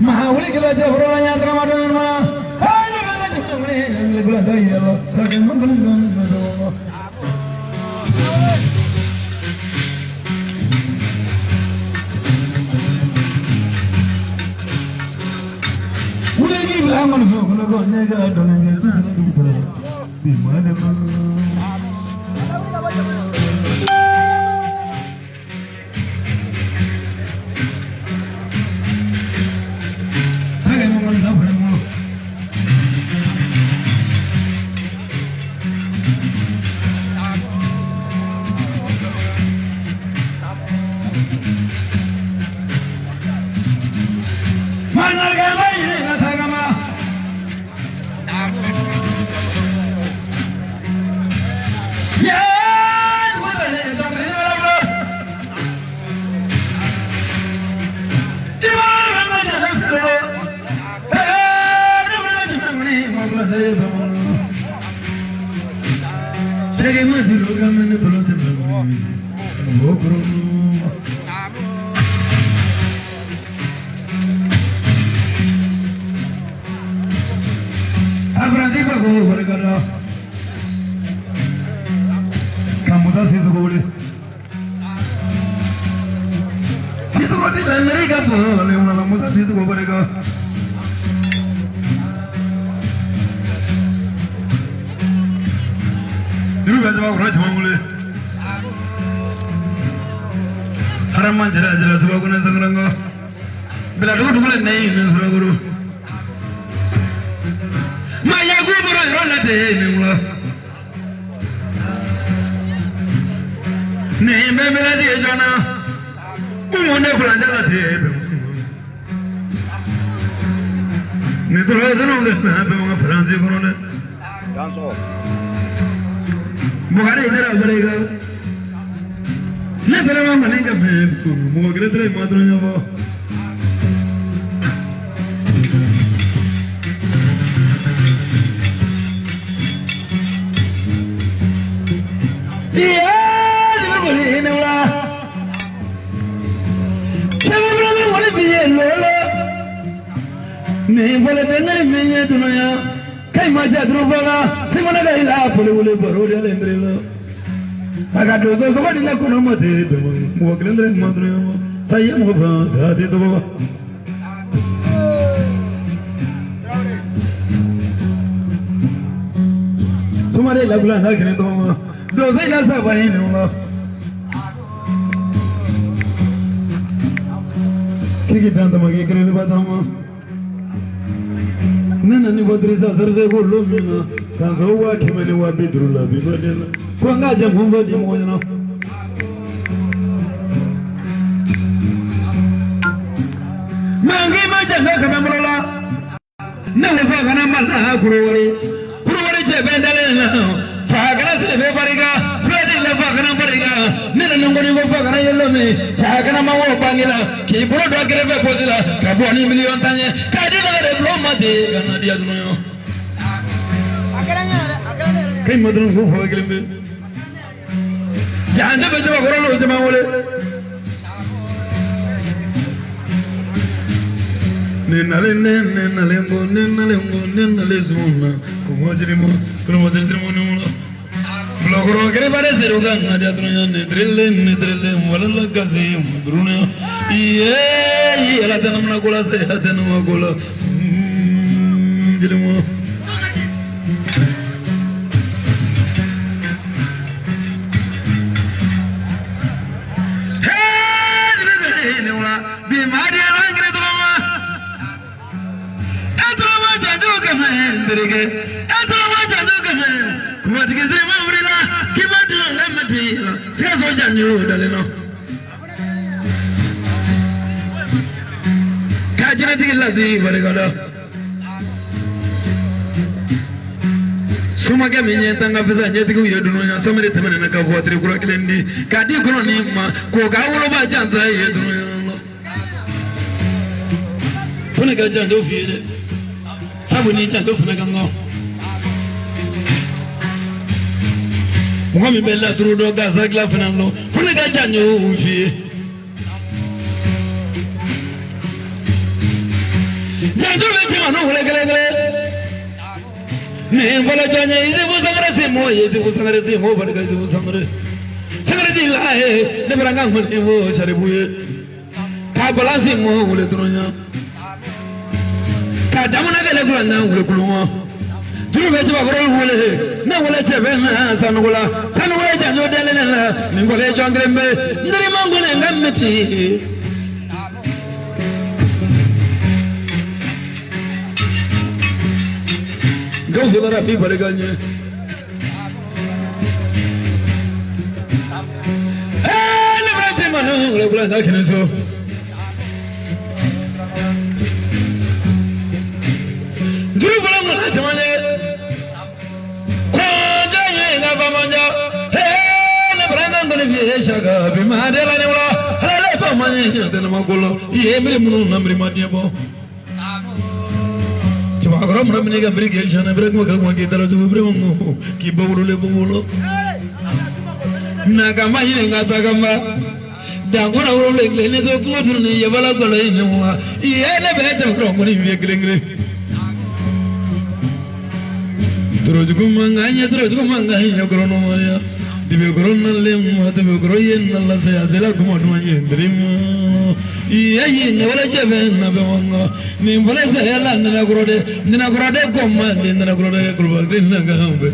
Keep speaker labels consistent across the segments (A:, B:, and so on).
A: Mahawali kila jahro yatra madana. Hanya bela jumle lebla dayalo. Sakin manggung manggung. Ulagi bilangan so kalau kau nega donanya tu di mana Sumage minye tanga fisa nyeti ku yedunonya samere temene na ka votre kura kilendi kadi kono ni ma ko ga wolo ba janza yedunonya tone ga jando fiere sabu ni jando funa gango Mwami bella trudo ga sagla fana funa ga janyo fiere janjo be ti manu wala gele ne wala janya izi bu sangare se mo izi bu sangare se mo barga izi bu sangare sangare di la he ne baranga ngone mo share buye ka balance mo wala dronya ka damana gele gula na wala kuluma turu be ti ba goro wala he na wala che be na sanugula janjo dele na ni ngole jongre mbe ndiri mangone ngameti Gauze la rapi bale ganye. Le brate manu le blanda kineso. Duru bala mala chamale. Kwaja ye na bamanja. Le branda ngole vie shaga bimade la neula. Le famanye de na magolo. Ye mre munu na mre matiabo. Agora mora menega briga já na briga uma que dela do bremo que bolo le bolo na gama yile ngata gama dangona woro le ne so ko turni ye bala ko le ne wa ye ne be ta ko ko ni vie grengre droju ko manga ya ko no ya dibe ko no le ma dibe ko ye na la se adela ko mo no ye ndrim ye ne wala chebe na be wanga ni wala se yalla na grode ko ma na grode ko ba de na ga be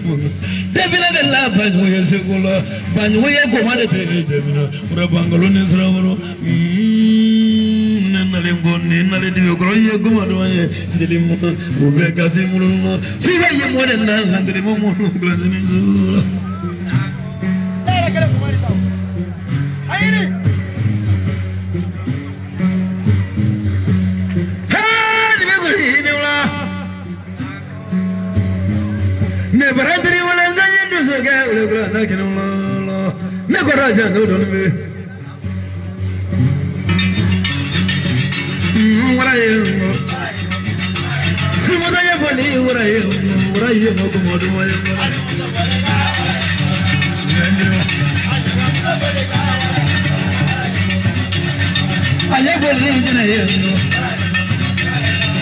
A: de bila de la banyu ye se ko la banyu ye ko ma de te de na ura bangalo ne sra woro na le ngone na le dibe ko ye ko ma do ye jeli mo o be kasimulu no si ba ye mo de na ngandre mo mo grande ne zura ne baradri wala ngani nduso ga wala kula na kinu la ne ko raja no don be wala ye simo da ye boli wala ye no ko modu mo ye aye boli jina ye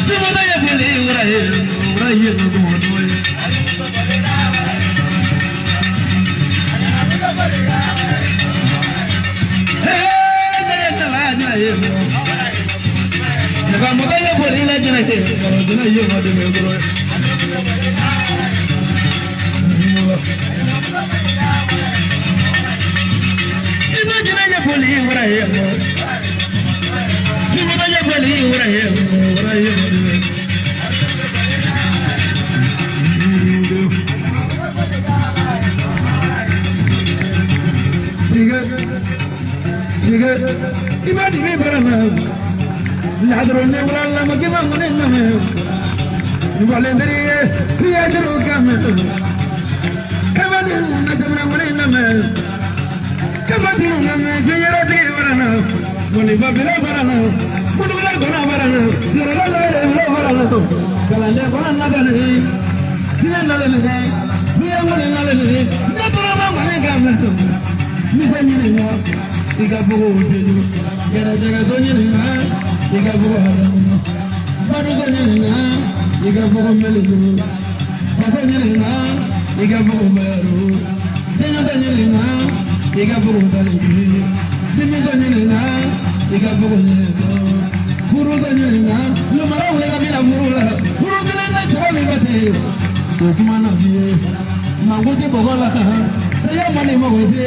A: simo da ye boli wala ye no ko modu mo ye vamos a ir por ahí la llena de ladrone wala ma ke mangone na me wala ndri si ajro kam kabadu na kamra wala na me kabadu na me jero de wala na wala ba bila wala na kudu wala gona wala na yoro la wala na kala ne gona na ga ni si na le ne si ngone na le ne na to ma ngone ga me ni ba ni na iga bugo jeju gara jaga do ni na iga bugo baru do ni na iga bugo melu baru ni na iga bugo meru dena do ni na iga bugo dali dimi do ni na iga bugo ni furu do ni na lu mara wala mina furu la furu ni na chwa ni bate ko kuma na biye mangote bogola saya mani mogote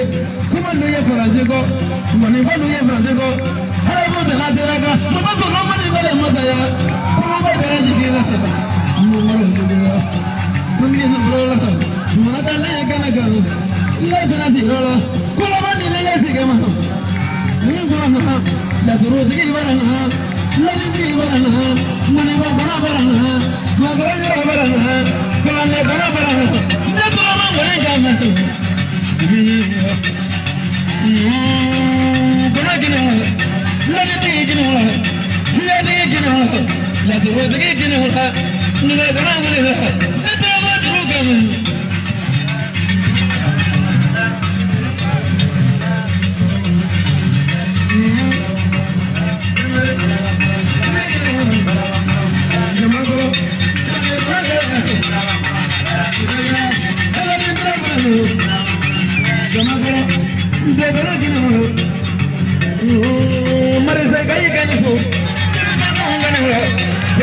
A: kuma no ye faraje ko mani ba no ye faraje ko hara mo de la deraga mama ko no mani ba le masaya kuma ba dera jikela mo maro de Mami no rola, mana ta na kana kana, ile tana si rola, ko la mani le ye si kama, ni ko na la duro de ki bara na, la ni ki bara na, mani ba bara na, ma bara ni bara na, ko la ne bara na, ne ko ma ngore ga na tu. Bara kina, la ni ki kina wala, si ya ni kina wala, la duro de ki kina wala, ni le bara ngore na.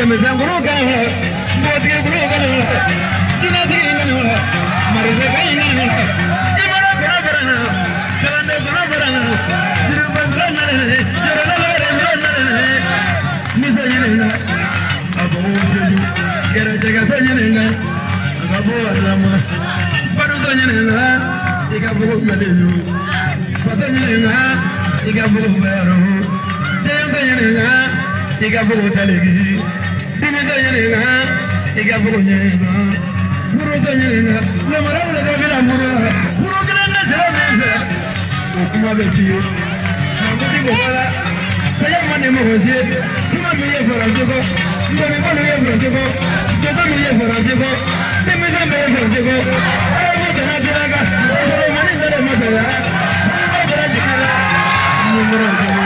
A: Demisan guru kana, boti guru kana, jinati kana, marise kana, imara kana, kalande kana, jirban kana, jirana misayina, abu seju, kera jaga sayina, abu asama, baru sayina, ikabu kadenu, patayina, ikabu baru, sayina, ikabu talegi. Dimisayina, ikabu nyeba, buru sayina, lemara udah kena buru, buru kena nasihat nasiha, ukuma betiyo, kamu di bawah, saya mana mau sih, cuma punya peranjiko, bukan punya peranjiko, kita punya peranjiko, dimisah punya peranjiko, ayo jangan silakan, kalau mana ada masalah, kita peranjiko, peranjiko.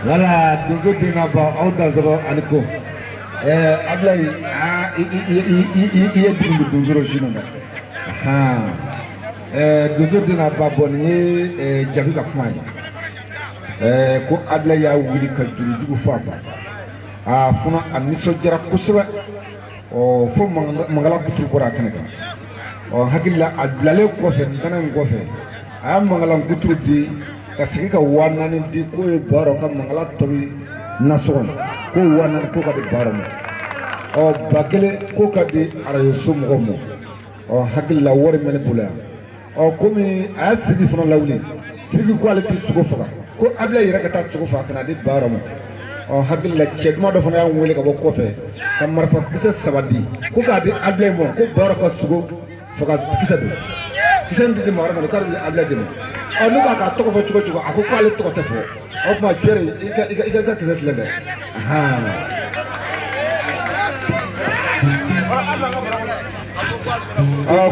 B: Wala dungo dina ba auda zoro aniko ablay iya dungo dunzoro shino na dungo dina ba bonni jabi ka kuma ko ablay ya wuli ka jurujugu fa funa aniso jara kusba o fo mangala kutu bora kanaka o hakilla ablale ko fe tanan ko fe am mangala kutu di kasigi ka wanani di ko e baro ka mangala tobi nason ko wanani ko ka di baro mo o bagele ko ka di arayo sumo mo o hakilla wori men bula o komi asigi fana lawli sigi ko ala ti sugo faga ko abla yira ka ta sugo faga na di baro mo o hakilla chedmo do fana wele ka bo ko fe kam marfa kisa sabadi ko ka di abla mo ko baro ka sugo faga kisa do kisa ndi maro mo kar di abla di mo onu ka to ko chugo chugo ako kwale to te fo o ma jere iga kisa tlede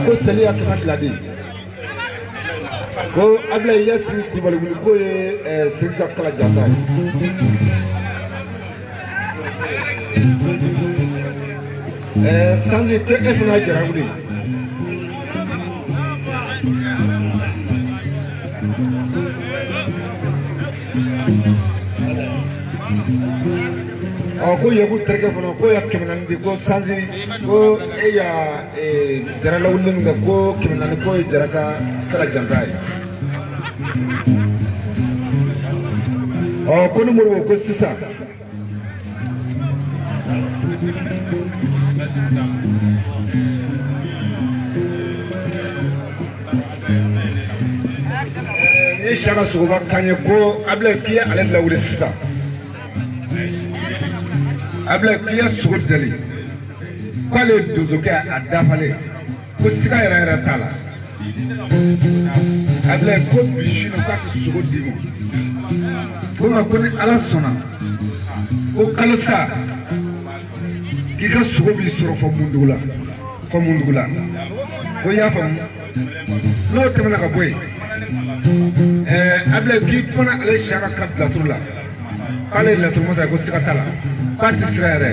B: ko seli akimat ladi ko abla yasi kubali ko e sirga kala jata sanzi ke efna jaragudi ko yebu terke kono ko yakkenan di ko sanzi ko eya jarala wulim ga ko kinan ko jaraka kala janzai ko no mo ko sisa ni shaka suba kanye ko abla kiya ale la wuli sisa abla kiya sugu dali kwale duzuke adafale ko sika yara tala abla ko bishino ka sugu dimo ko ma ko ni ala sɔnna ko kalo sa k'i ka sogo b'i sɔrɔ fɔ mundugu la ko i y'a faamu n'o tɛmɛna ka bɔ yen Ablaye k'i kumana ale Siyaka ka laturu la k'ale ye laturu masa ye ko siga t'a la k'a tɛ sira yɛrɛ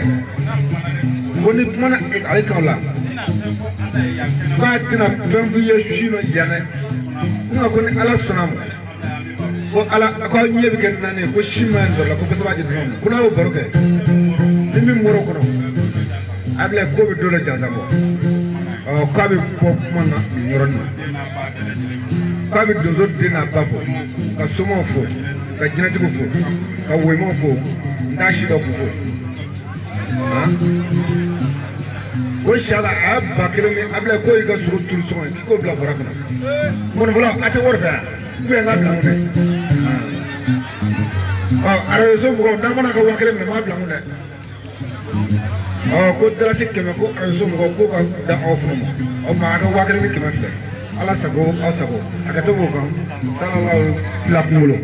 B: ko ni kumana ale kan o la k'a tɛna fɛn f'i ye su dɔ yan dɛ nka ko ni ala sɔnna ma ko ala k'aw ɲɛ bɛ kɛ naani ye ko si ma ɲi dɔ la ko kosɛbɛ a jɛ dɔrɔn ko n'a y'o baro kɛ ni min bɔr'o kɔnɔ Ablaye ko bɛ dɔ la jansa bɔ k'a bɛ bɔ kuma na nin yɔrɔnin na k'a bɛ donso den n'a ba fo ka somaw fo ka jinɛtigiw fo ka woyemaw fo n t'a si dɔ ko fo ko Siyaka a y'a ba kelen min Ablaye k'o y'i ka sogo turu so kɔnɔ k'i k'o bila bɔrɛ kɔnɔ mɔnifɔla a tɛ wari fɛ yan n k'a bila n kun dɛ arajo mɔgɔw n'an mana ka 1000 minɛ n b'a bila n kun dɛ ko dalasi 100 ko arajo mɔgɔw k'o ka da aw fana ma maa a ka 1000 ni 100 filɛ ala sago aw sago a ka to k'o kan salalaw fila kunkolo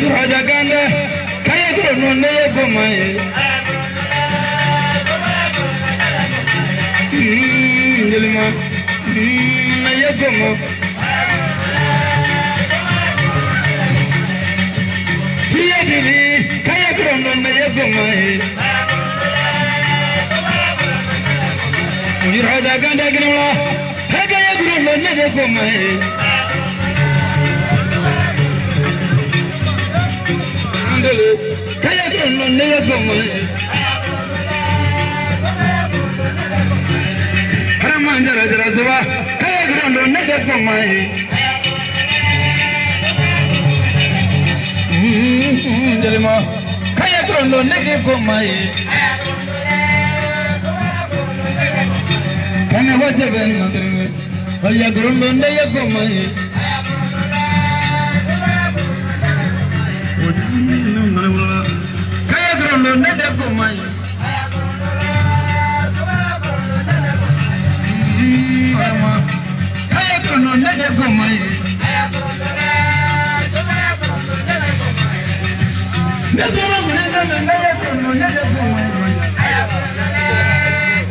A: Rajaganda kaya krono ne gomaye Ngelima na yegomo Siyadini kaya krono ne gomaye Rajaganda gnola kaya krono ne gomaye kaya krono ne gomaye Haramandara jara soba kaya krono ne gomaye Jalima kaya krono ne gomaye Kana waje ben mandre kaya krono ne gomaye kaya krono ne gomaye kaya krono ne gomaye ne krono ne krono ne gomaye kaya krono ne gomaye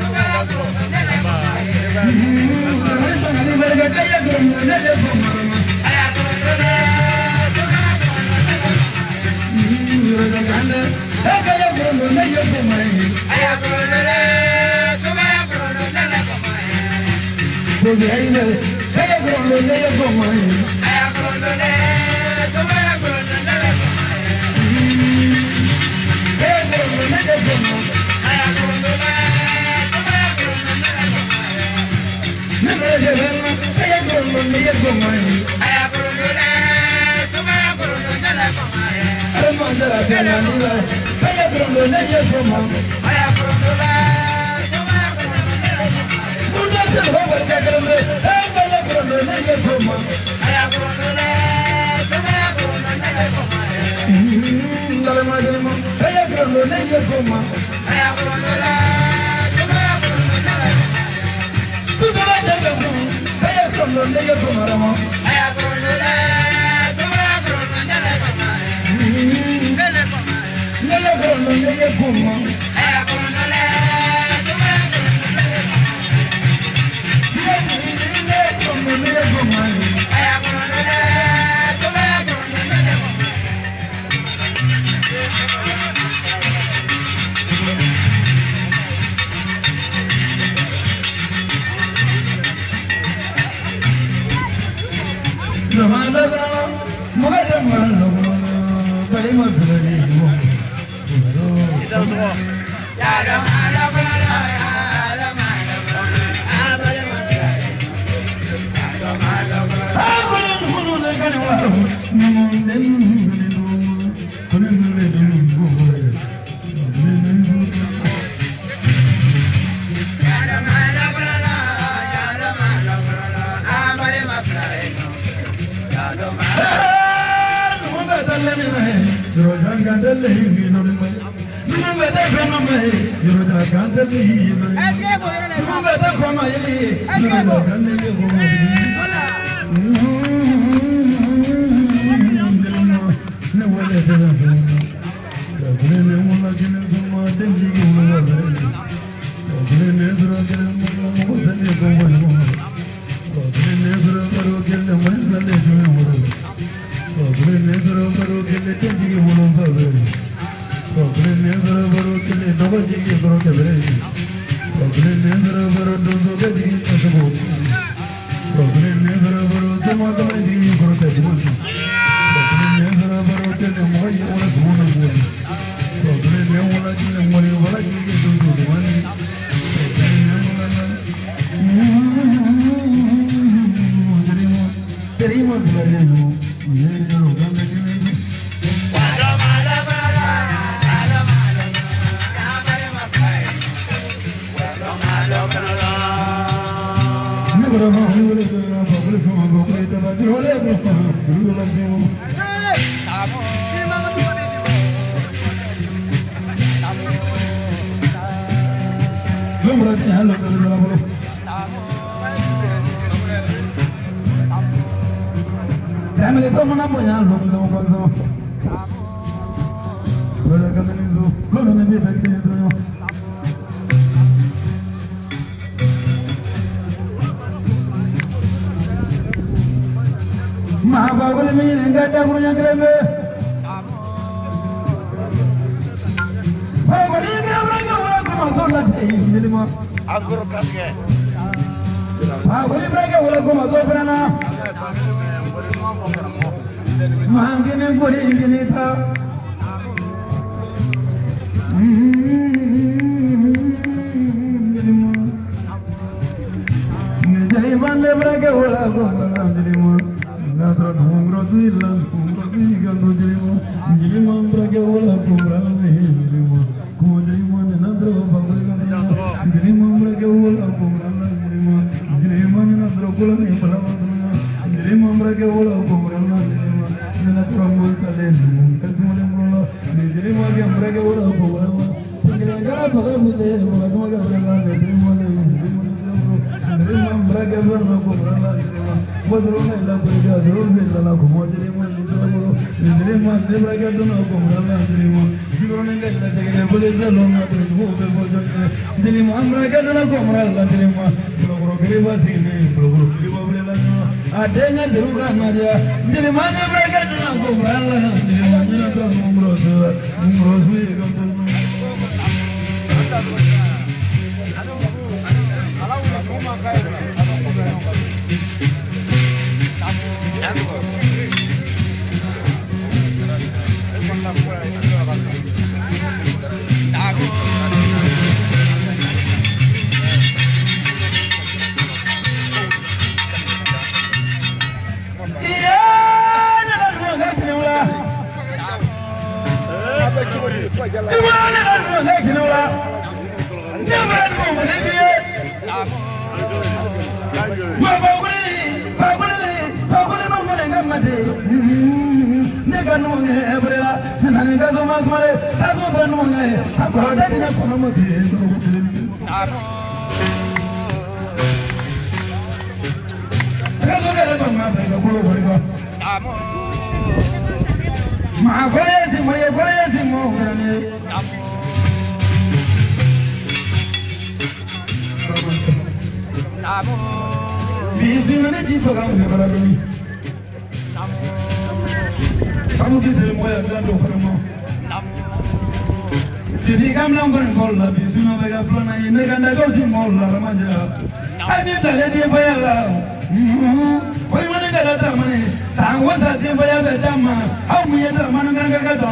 A: Sangwasa timbaya betama, how we enter Mananga,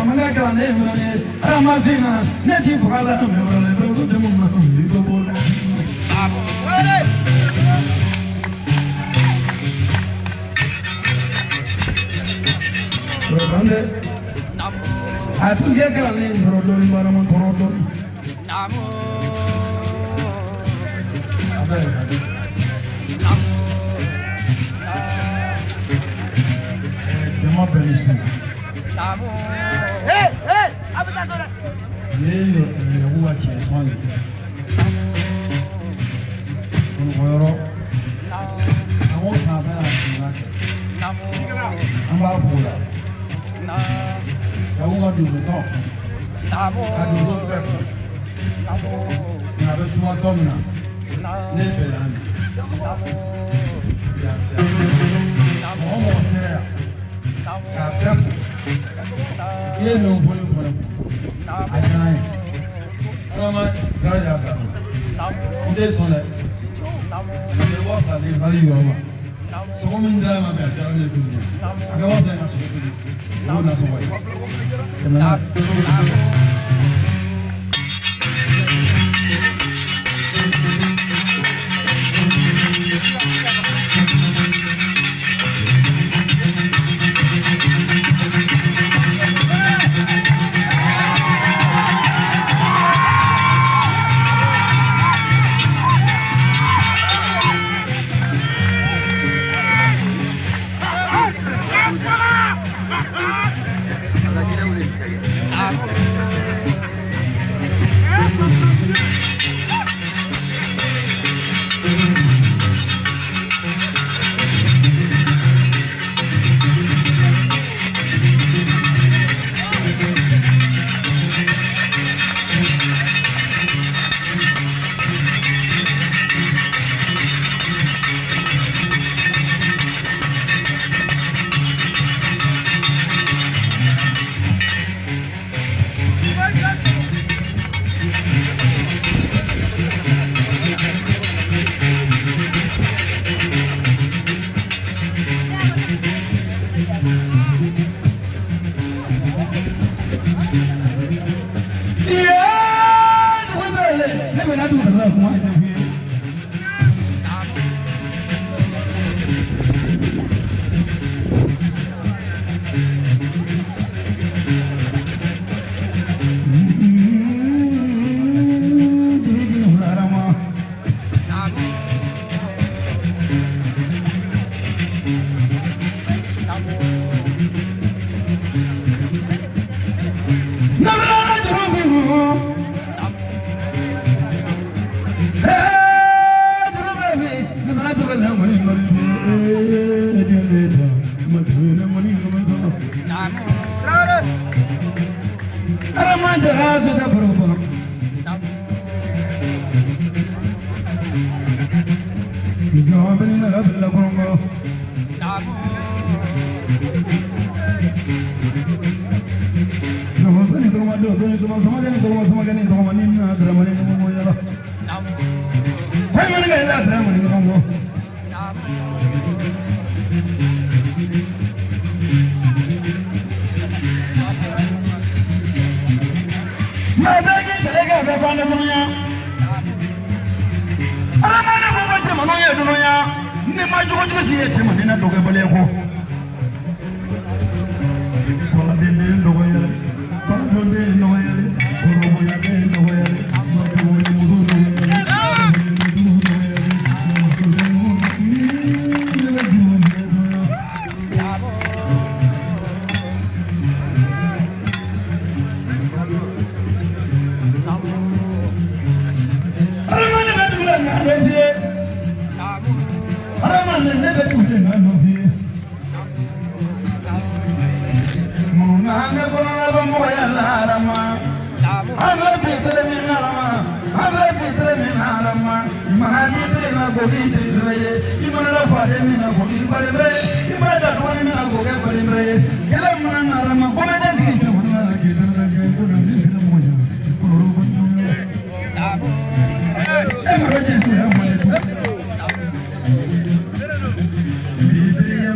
A: Manga, Ramasina, Native Pala, I took get a name for Rodon Toronto.
C: Hey, hey, abitadora.
D: Yeye huwa chesoni. Ngoyoro. Àwọn kan bá àtúnwá. Amba pula. Yawo ga dubu to. Ka dubu pe. Na be suwa to mina. Ne be la mi. Mo se ya. Ka pe. Ye no bolo bolo. Ayanaye. Rama gaja ba. Inde sole. Inde wa ka ni bari yo ma. So ko min dama be ta ne tu. Aga wa da na so tu. Wo na so wa. Kemana.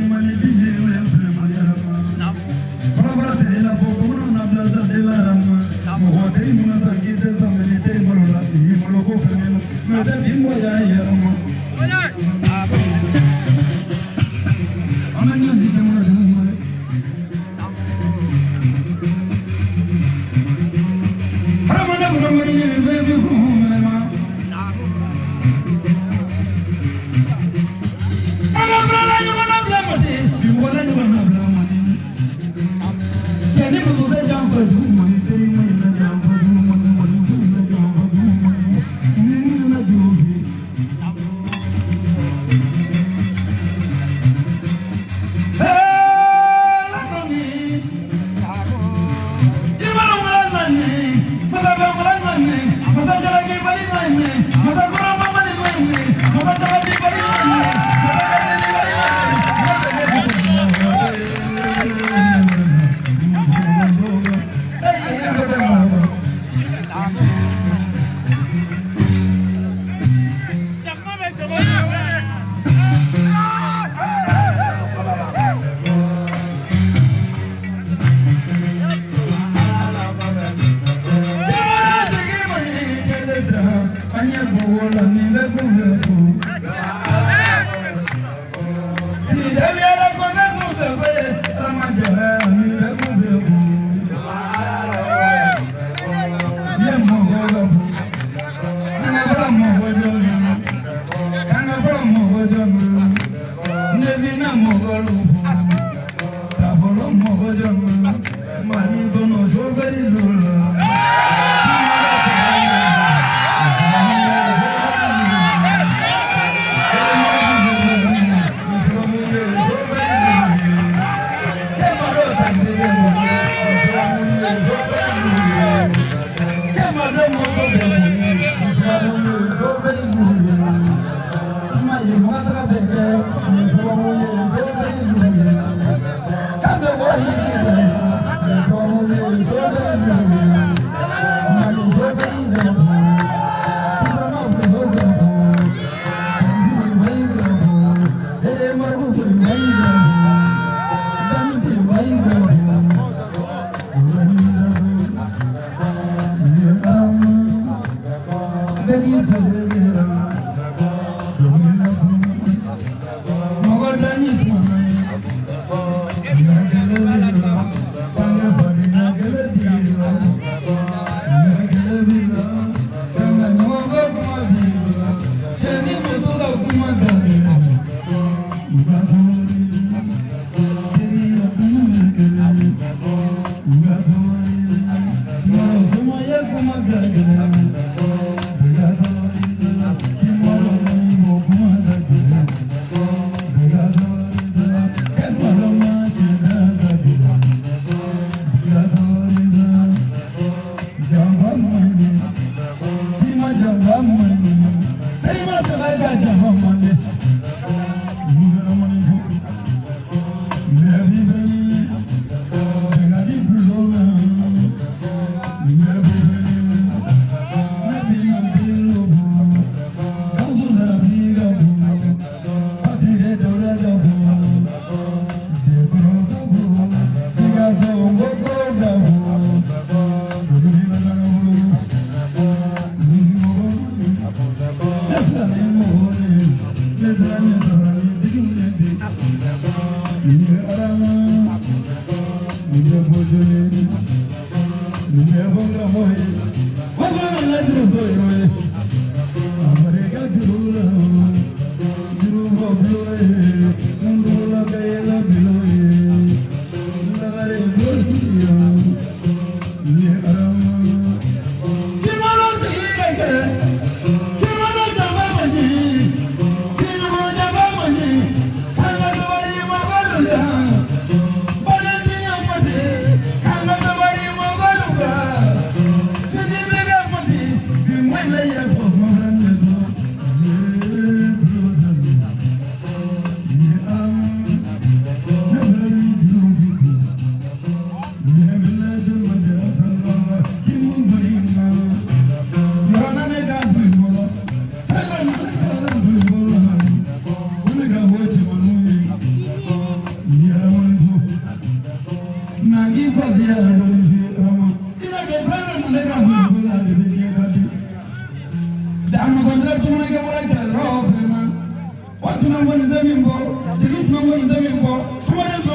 A: Money, What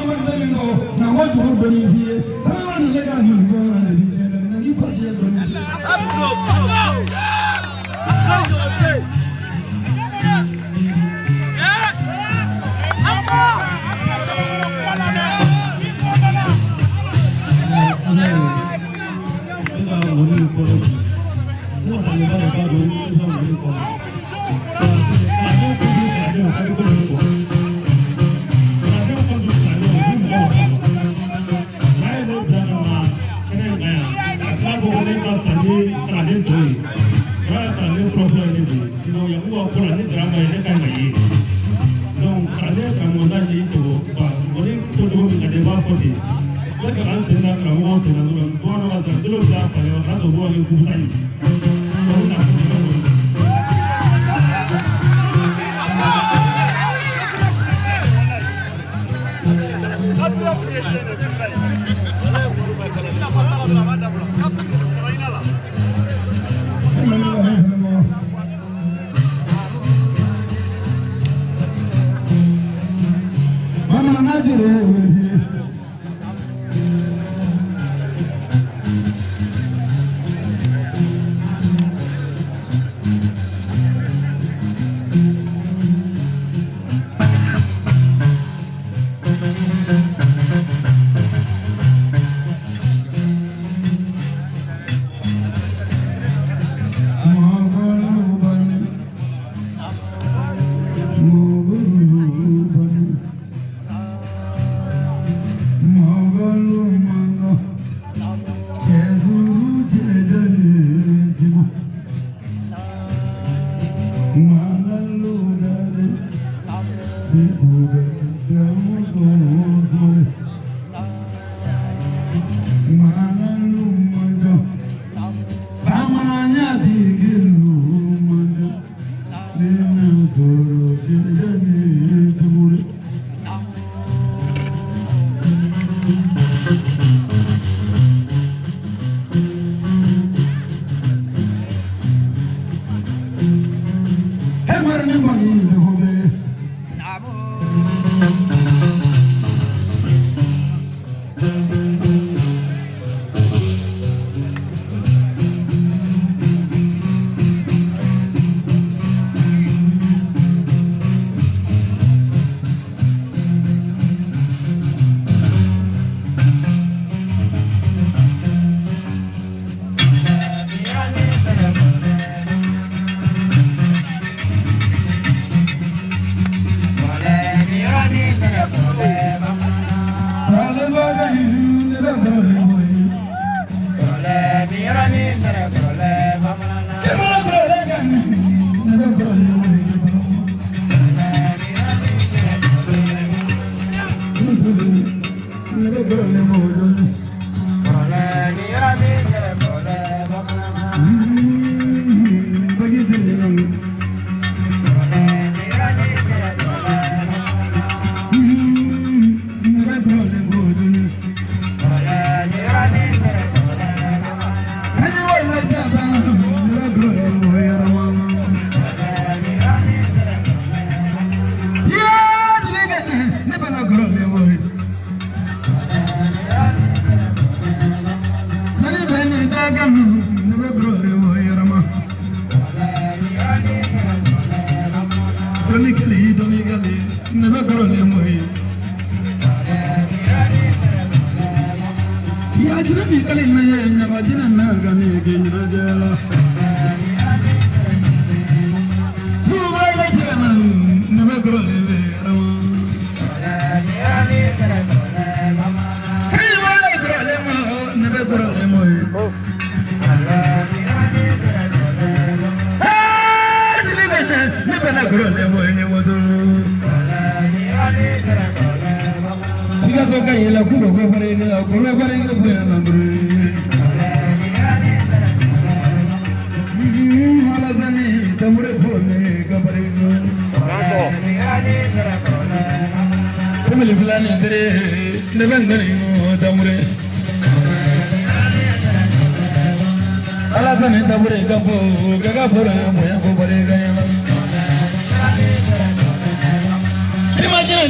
A: Imagine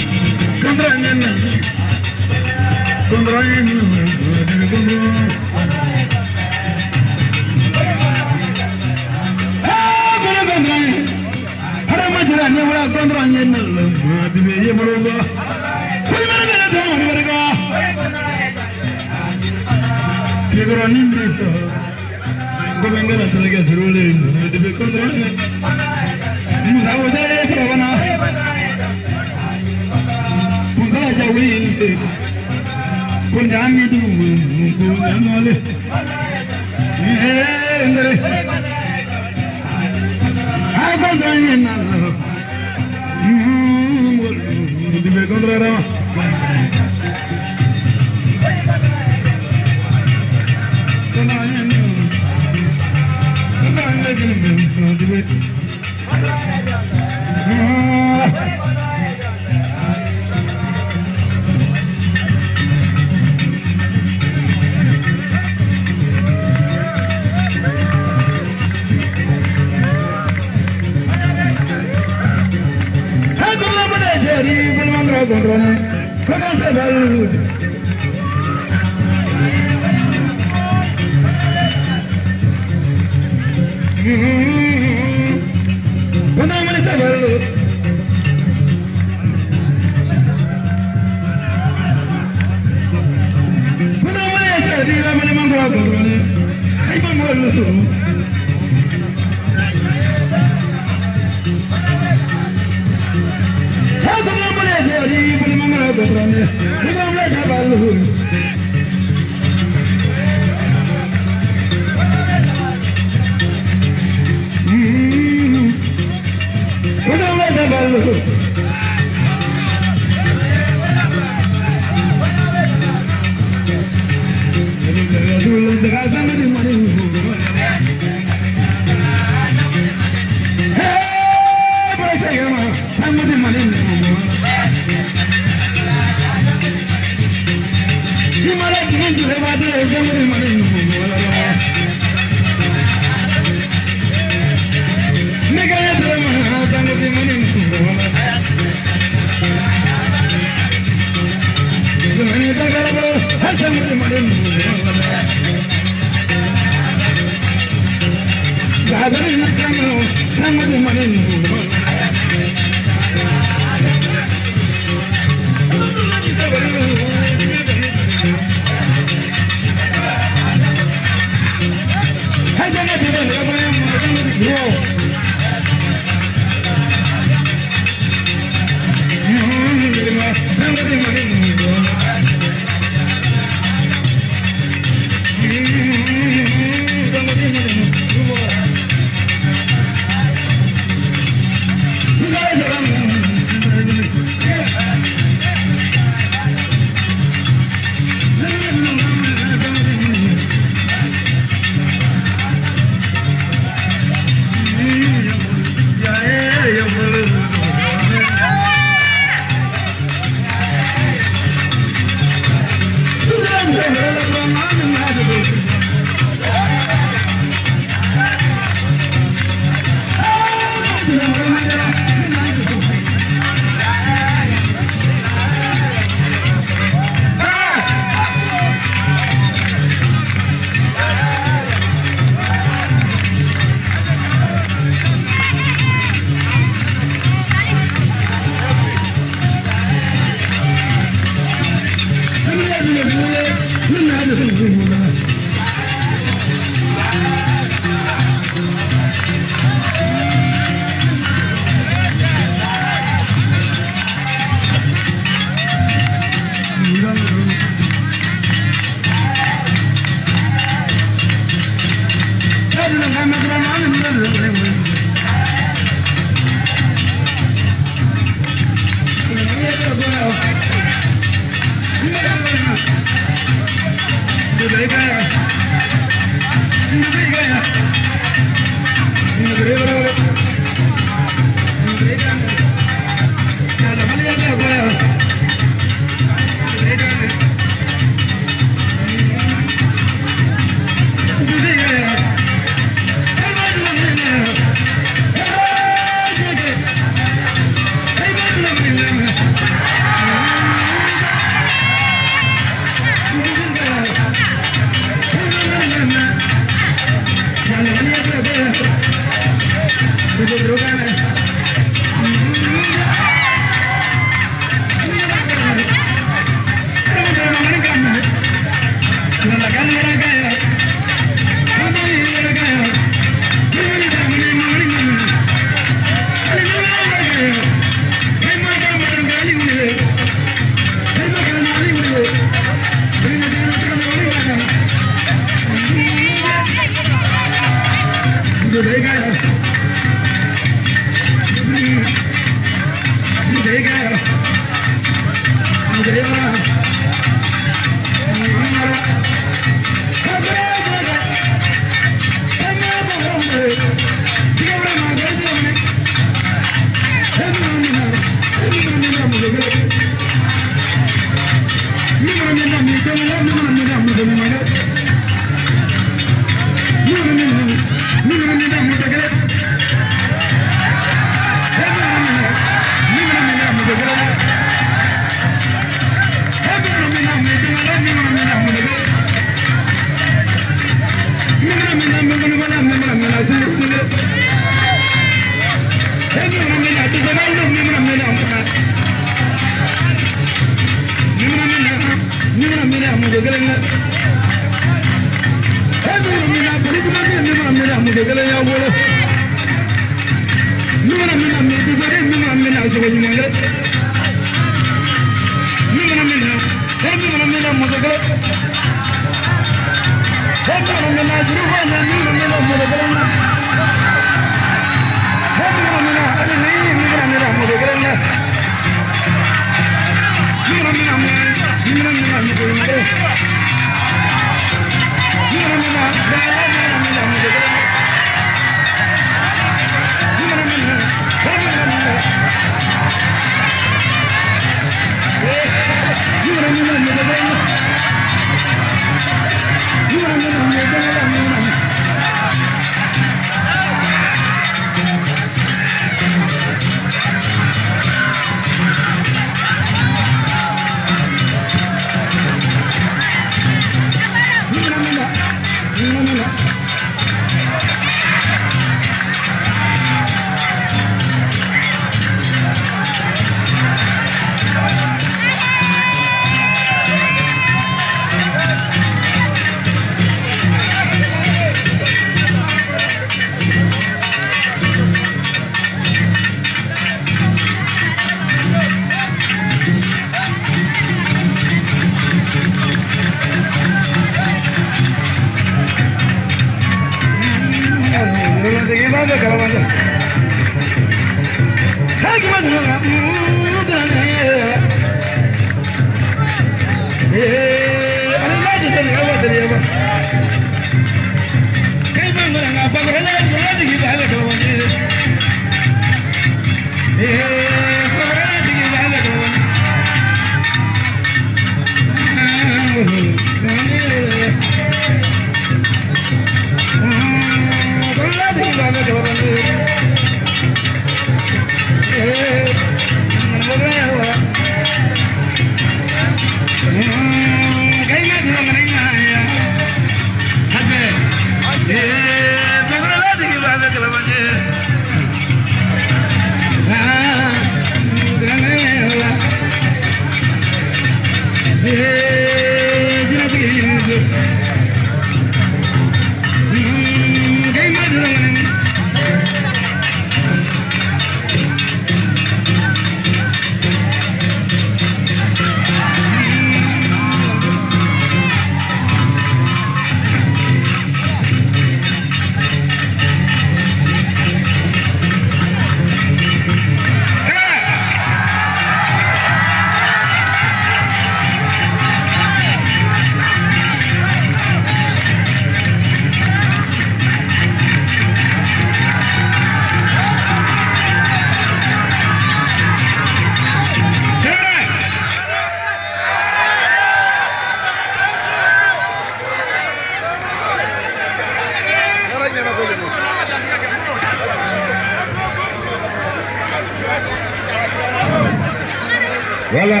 B: Voilà.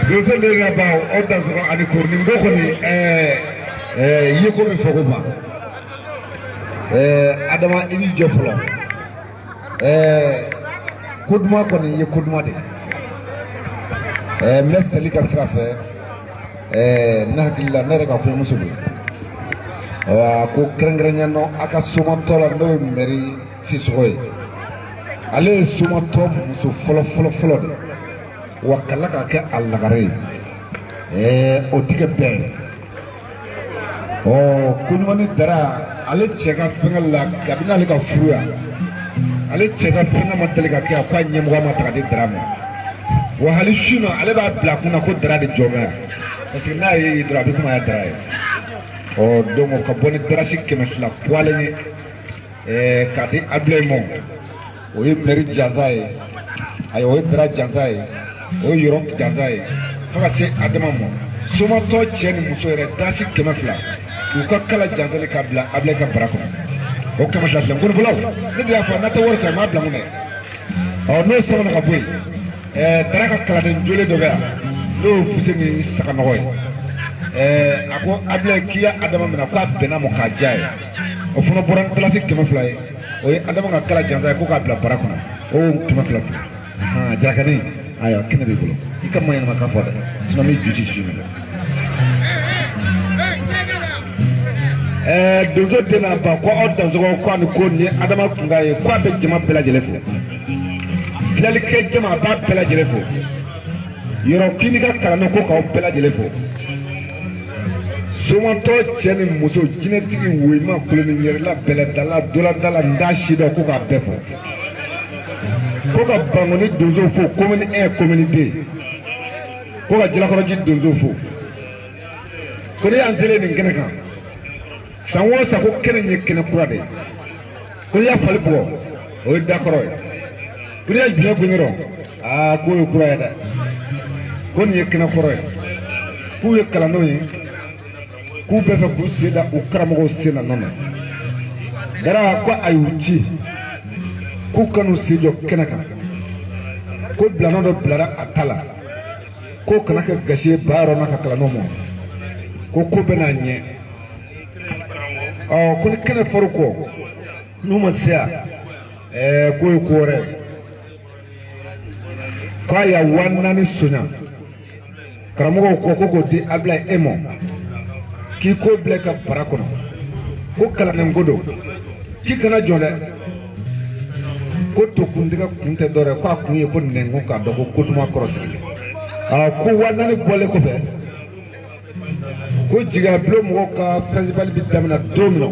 B: Deuxième de là-bas, on a des cours, nous avons Adama Ibi Joflo. Kuduma koni ye kuduma de. Meseli ka srafe. Na hakilla na reka ko musubi. Ko krengrenya no aka sumantola no meri sisoi. Ale sumanto musu folo de. Wakala ka ke allagare. O tige be. Kunmani dara ale cɛka fɛngɛ la kabini ale ka furu yan ale cɛka fɛngɛ ma deli ka kɛ a k'a ɲɛmɔgɔ ma taga di dara ma wa hali su na ale b'a bila kun na ko dara de jɔnbɛ yan parce que n'a ye dɔrɔn a bɛ komi a ye dara ye donc ka bɔ ni darasi 200 poilen ye k'a di Ablaye ma o ye mairie jansa ye ayi o ye dara jansa ye o ye yɔrɔ jansa ye fo ka se Adama ma somatɔ cɛ ni muso yɛrɛ darasi 200 u ka kala janzali ka bila Ablaye ka bara kɔnɔ o kama sila ngolo bolaw ne de y'a fɔ n'a tɛ wari kɛ maa bila mun dɛ n'o sɛbɛnna ka bɔ yen dara ka kalanden jole dɔ bɛ yan n'o fuse ni saganɔgɔ ye a ko Ablaye k'i ya Adama minɛ k'a bɛnna ma k'a diya ye o fana bɔra ni dalasi 200 ye o ye Adama ka kala jansa ye ko k'a bila bara kɔnɔ o 200 jarakani ayiwa kɛnɛ b'i bolo i ka maɲɛnama k'a fɔ dɛ sinon n bɛ ju ci su minɛ. Donso tɛna ban ko aw dansɔgɔ ko ani ko nin ye Adama kunkan ye ko a bɛ jama bɛɛ lajɛlen fo dilanlikɛ jama a b'a bɛɛ lajɛlen fo yɔrɔ k'i ni ka kalandenw ko k'aw bɛɛ lajɛlen fo somatɔ cɛ ni muso jinɛtigi woyima koloni yɛrɛla bɛlɛdala doladala nda sidɔn ko k'a bɛɛ fo ko ka Bangoni donso fo commune 1 commune 2 ko ka Jalakɔrɔji donso fo ko ne y'an selen nin kɛnɛ kan san o san ko kɛnɛ in ye kɛnɛ kura de ye ko n'i y'a fali bugɔ o ye dakɔrɔ ye ko n'i y'a juɲɛ gun dɔrɔn k'o ye kura ye dɛ ko nin ye kɛnɛ kɔrɔ ye k'u ye kalandenw ye k'u bɛ fɛ k'u sen da u karamɔgɔw sen na nɔ na dara ko a y'u ci k'u ka n'u sen jɔ kɛnɛ kan ko bilanɔ dɔ bilara a ta la k'o kana kɛ gasi ye baarɔ n'a ka kalandenw ma ko bɛ n'a ɲɛ ko ni kɛnɛ fɔr'u kɔ n'u ma se yan k'o ye ko wɛrɛ k'a y'a 4,000 soɲa karamɔgɔw ko k'o di Ablaye e ma k'i ko bila i ka bara kɔnɔ ko kalanden ko don k'i kana jɔ dɛ ko tokuntiga kun tɛ dɔ wɛrɛ k'a kun ye ko nɛnko k'a dɔn ko koduma kɔrɔ sigilen ko 4,000 bɔlen kɔfɛ ko Jigabulon mɔgɔw ka festival bi daminɛ don min na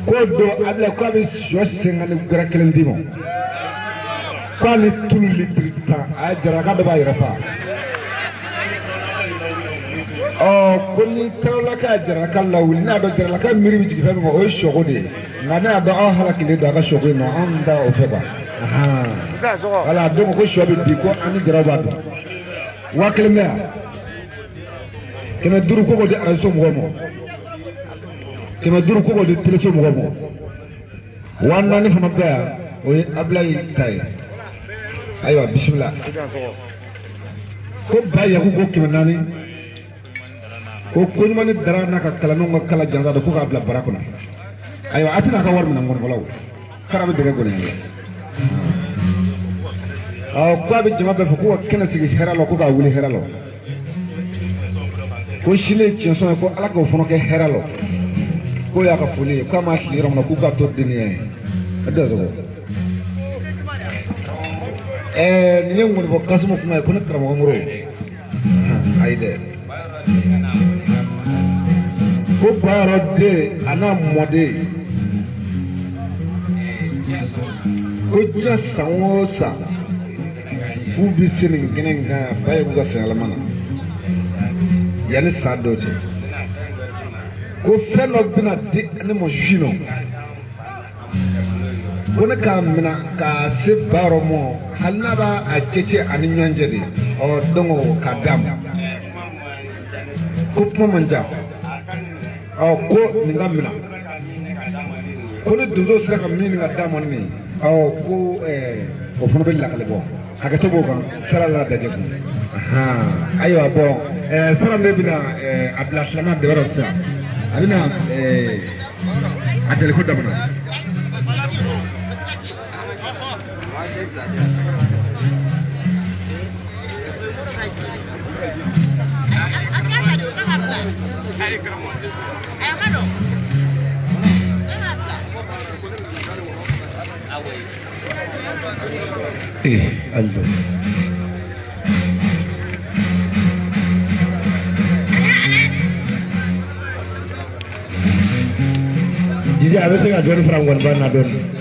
B: k'o don Ablaye ko a bɛ sɔ 50 gɛrɛ kelen d'i ma k'a ni tulu litiri 10 a ye jaraka dɔ b'a yɛrɛ fa ko ni tarawele k'a jaraka lawuli n'a dɔn jaraka miiri bɛ jigin fɛn min kan o ye sɔko de ye nka ne y'a dɔn aw halakilen don a ka sɔko in na anw da o fɛ quoi wala donc ko sɔ bɛ di ko an ni jaraw b'a dɔn 1000 bɛ yan 500 ko k'o di arajo mɔgɔw ma 500 ko k'o di teleso mɔgɔw ma 4,000 fana bɛ yan o ye Ablaye ta ye ayiwa bisimila ko ba yaku ko 400 ko ɲuman ni dara n'a ka kalandenw ka kala jansa don ko k'a bila bara kɔnɔ ayiwa a tɛna a ka wari minɛ nkɔnibɔlaw kara bɛ dɛgɛ gɔnɛ ko a bɛ jama bɛɛ fɛ ko ka kɛnɛ sigi hɛrɛ la ko k'a wuli hɛrɛ la ko sini ye tiɲɛ sɔn ye ko Ala k'o fana kɛ hɛrɛ la ko y'a ka foli ye k'a ma fili yɔrɔ min na k'u k'a to denniya ye a tɛ sɔrɔ nin ye nkɔnibɔ Kasimu kuma ye ko ne karamɔgɔ Moro ayi dɛ ko Bayɔrɔ den a n'a mɔden ko diɲɛ san o san k'u bɛ se nin kɛnɛ in kan ba ye k'u ka sanyɛlɛma na yanni san dɔw cɛ ko fɛn dɔ bɛna di ne ma su nɔ ko ne k'a minɛ k'a se Bayɔrɔ ma hali n'a b'a cɛcɛ ani ɲɔgɔn cɛ de donc k'a d'a ma ko kuma man ca ko ninga mina ko ne dozo sira ka min ga damon ni ko o funu be lakale bo hakato bo kan sara la daje ko aywa bon sara ne bina abla salama de rosa abina adel ko damana Aldo. Jadi apa sih ngajuin perangguan ban adon?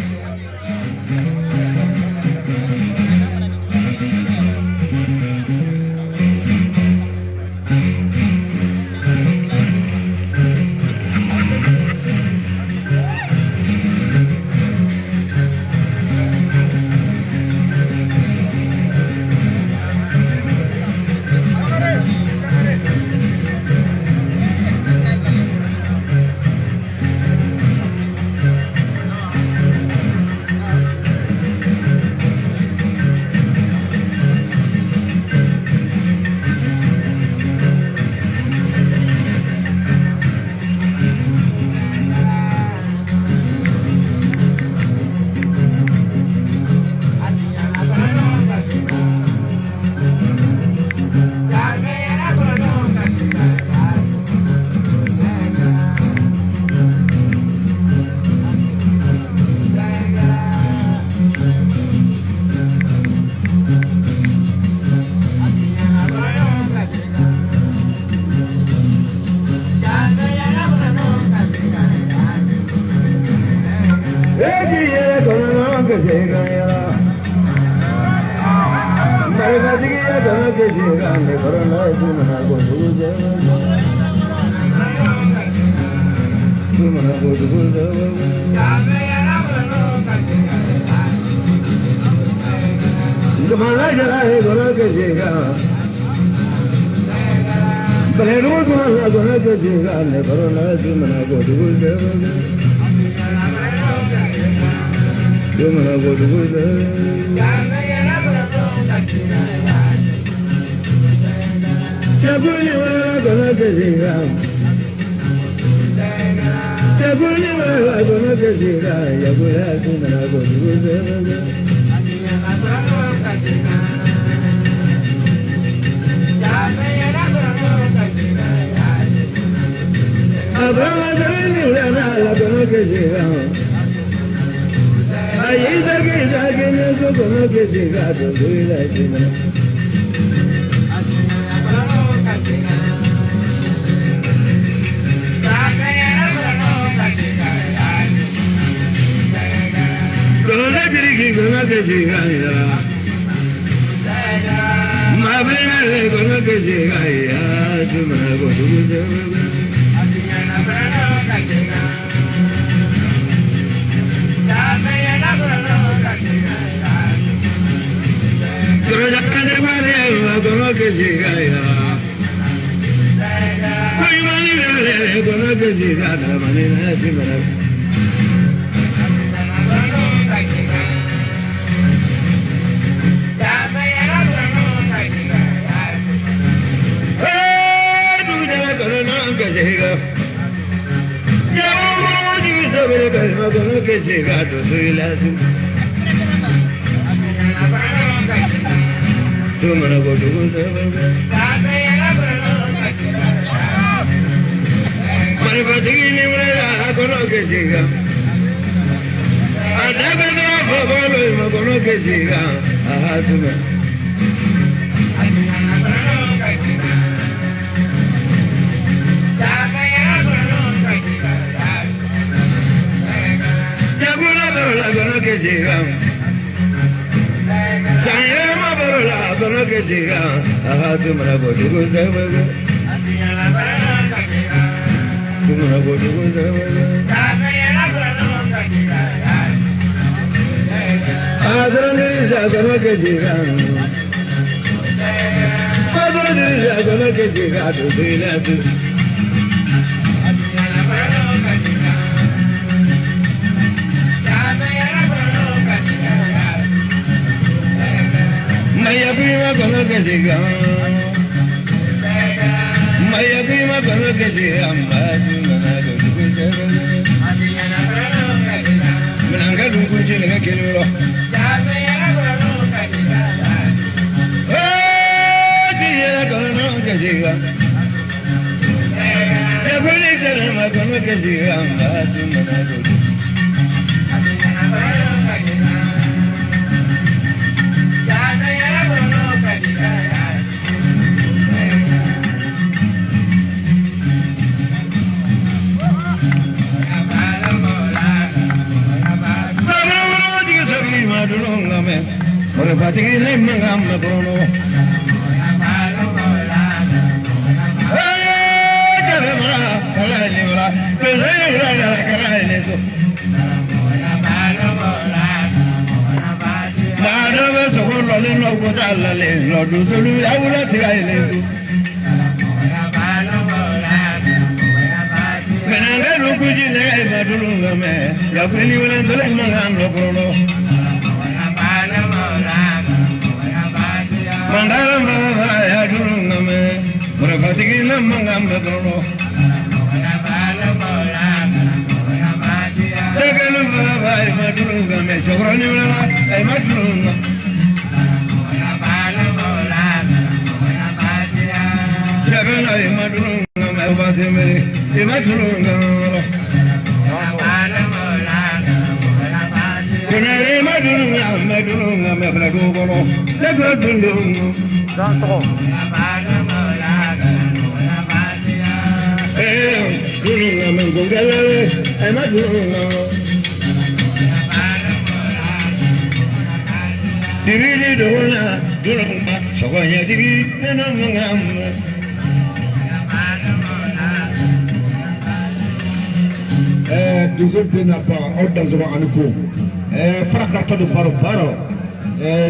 A: prima con lo que siga. Maya prima con lo que siga. Menangga dungku cilega kini lo. Cilega con lo que siga. Ya boleh cerita con lo que siga. Ore patiki le mangam na krono. Kare mara kala ni mara, pese mara kala ni so. Mara be so ko lo le no ko ta la le lo du so lu ya wala ti ai le so. Menanga lu ku ji le ai ma du lu me, ya ku ni wala to le mangam lo krono. Mandaram baba ya durungame, ora fatigi na mangam badrono. Tegalu baba ya durungame, chograni wala ay madrunga. Tegalu ay madrunga, ay bademe, ay madrunga. Kunere madrunga, me brado gono.
C: Dansons.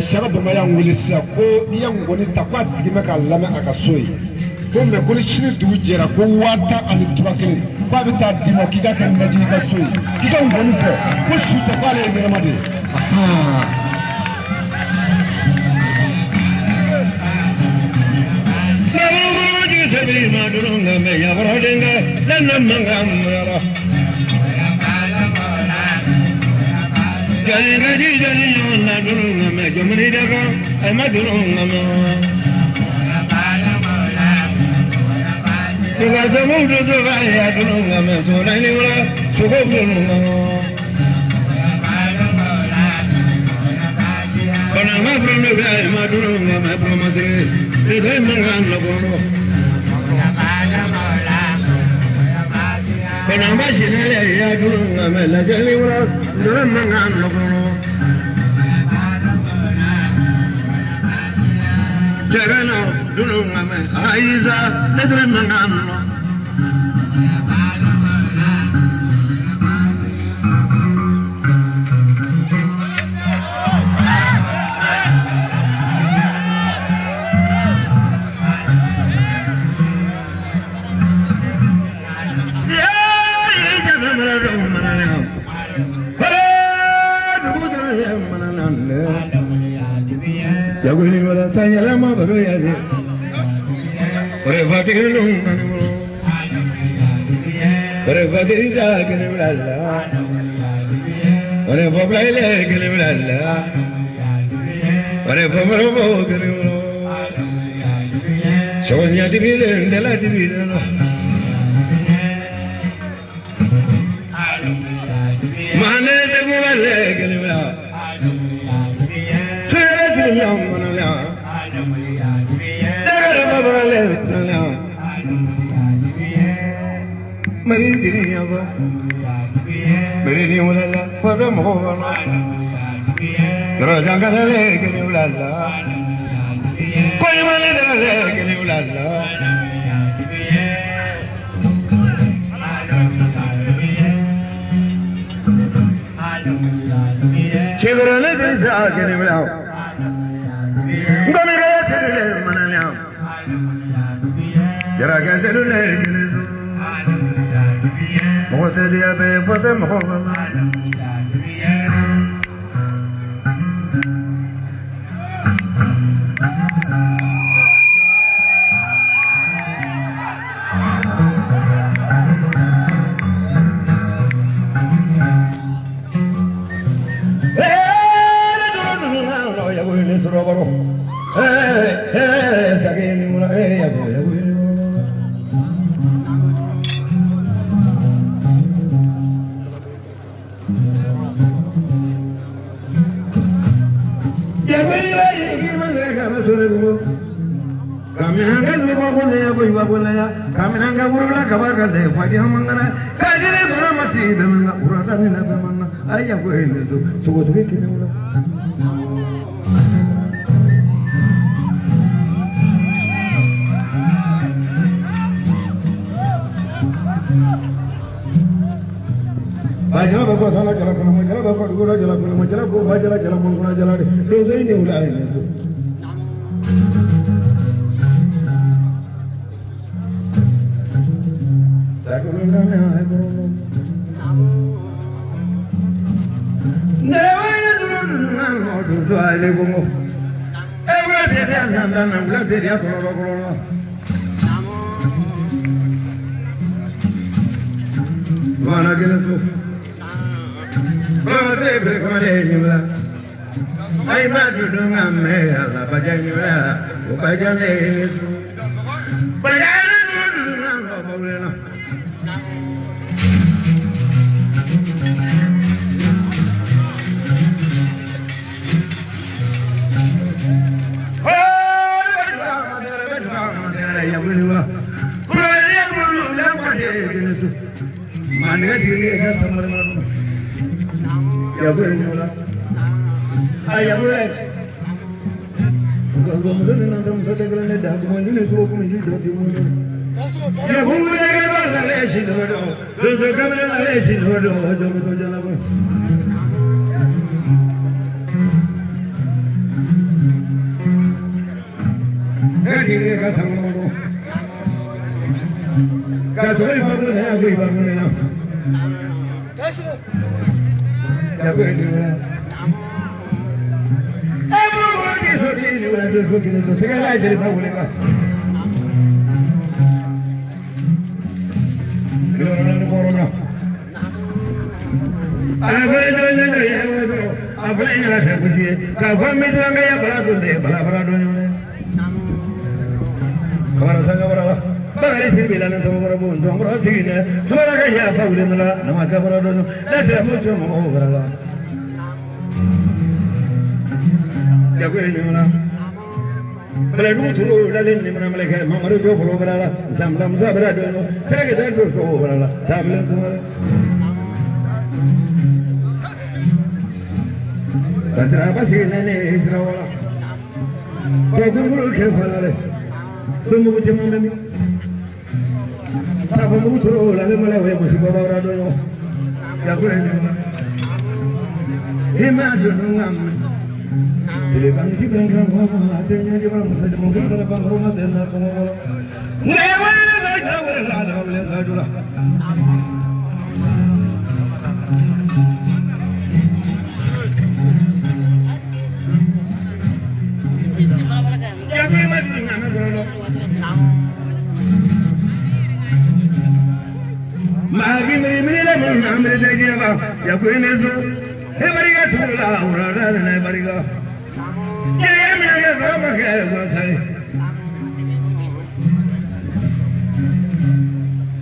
B: Sharab ma yang wuli sa ko yang woni takwa sigime ka lame aka soyi ko me ko shini du jera ko wata ani tubakele ko abita dimo kika kan naji ka soyi kika woni fo ko suta bale ngere made aha Nabu ji sabi ma durunga me ya baradenga lan mangam mara Jadi na durunga me jomni daga ay madurunga me Tuga jamu dozo ga ya durunga me so na ni wala so go durunga Kana ma durunga ga ay madurunga me promadre de de mangan lo gono Kana ma sinale ya durunga me la jali wala de mangan lo gono Jagana durunga me aiza nedre mangano Yaguni wala sanyala ma baro yaje ore fatilu manmo ore fatiri jagene wala ore foblele gene wala ore fomro bo gene wala sonya dibile ndela dibile mane de wala gene wala
A: ya ko iba bola ya kamina ga urula ka ba ka de fadi hamangana ka dire bara mati be manga urata ni na be manga ay ya ko hele so ko de ke wala Bajala bako sala jala kono majala bako gura jala kono majala ko bajala jala kono gura jala de dozo ini ulai ne so sakono na ay ko Nerewana durun no to ale ko mo e wa de na bla de ya kono kono Wana gele so Rodre brekmale nyula ay ma dudu ngamme ala bajanyula o bajane nesu bajane dudu ngamba bawlena ya bulwa ko ya bulu la pade nesu Manga diri ega samar maru. Ya boleh mula. Ayah boleh. Kalau mungkin nanti mungkin kalau ni dah mungkin ni suruh mungkin dah dimulai. Ya mungkin ni kalau nak lesi dulu. Dulu kalau nak lesi dulu, jauh betul jalan pun. Diri ega samar maru. Kalau ibu ni aku ibu ni nak. Ya boleh ni. Ibu ni suri ni boleh ibu ni tu. Segala jadi tak boleh kan. Corona ni corona. Apa itu ni ya itu. Apa ini lah saya puji. Kalau mesti orang kaya berat tu, berat tu ni. Kawan saya berapa? Bagari sih bilang itu berapa pun, tuang berapa sih ni? Cuma nak kaya apa boleh mula, nama kaya berapa tu? Dah tidak muncul mau berapa? Ya kau ini mula. Kalau dulu tu lalu ni mana mereka mamaru dua puluh berapa? Sambil musa berapa tu? Saya kita dua puluh berapa? Sambil semua. Tentera apa sih ni Israel? Kau guru kefal le. Tunggu macam mana ni? Siapa mahu turun lalu malah weh mesti bawa orang dulu. Ya kau ini mana? Hima junungam. Telepang si berangkat rumah, hatinya di bawah, ada mungkin telepang rumah dan nak rumah. Lepas nak jawab ada boleh kaju lah. Ya kau mana junungam kalau Magi meri la mun amre de jaba ya koi ne zo he bariga chula urara ne bariga ye me ye ba ke ba sai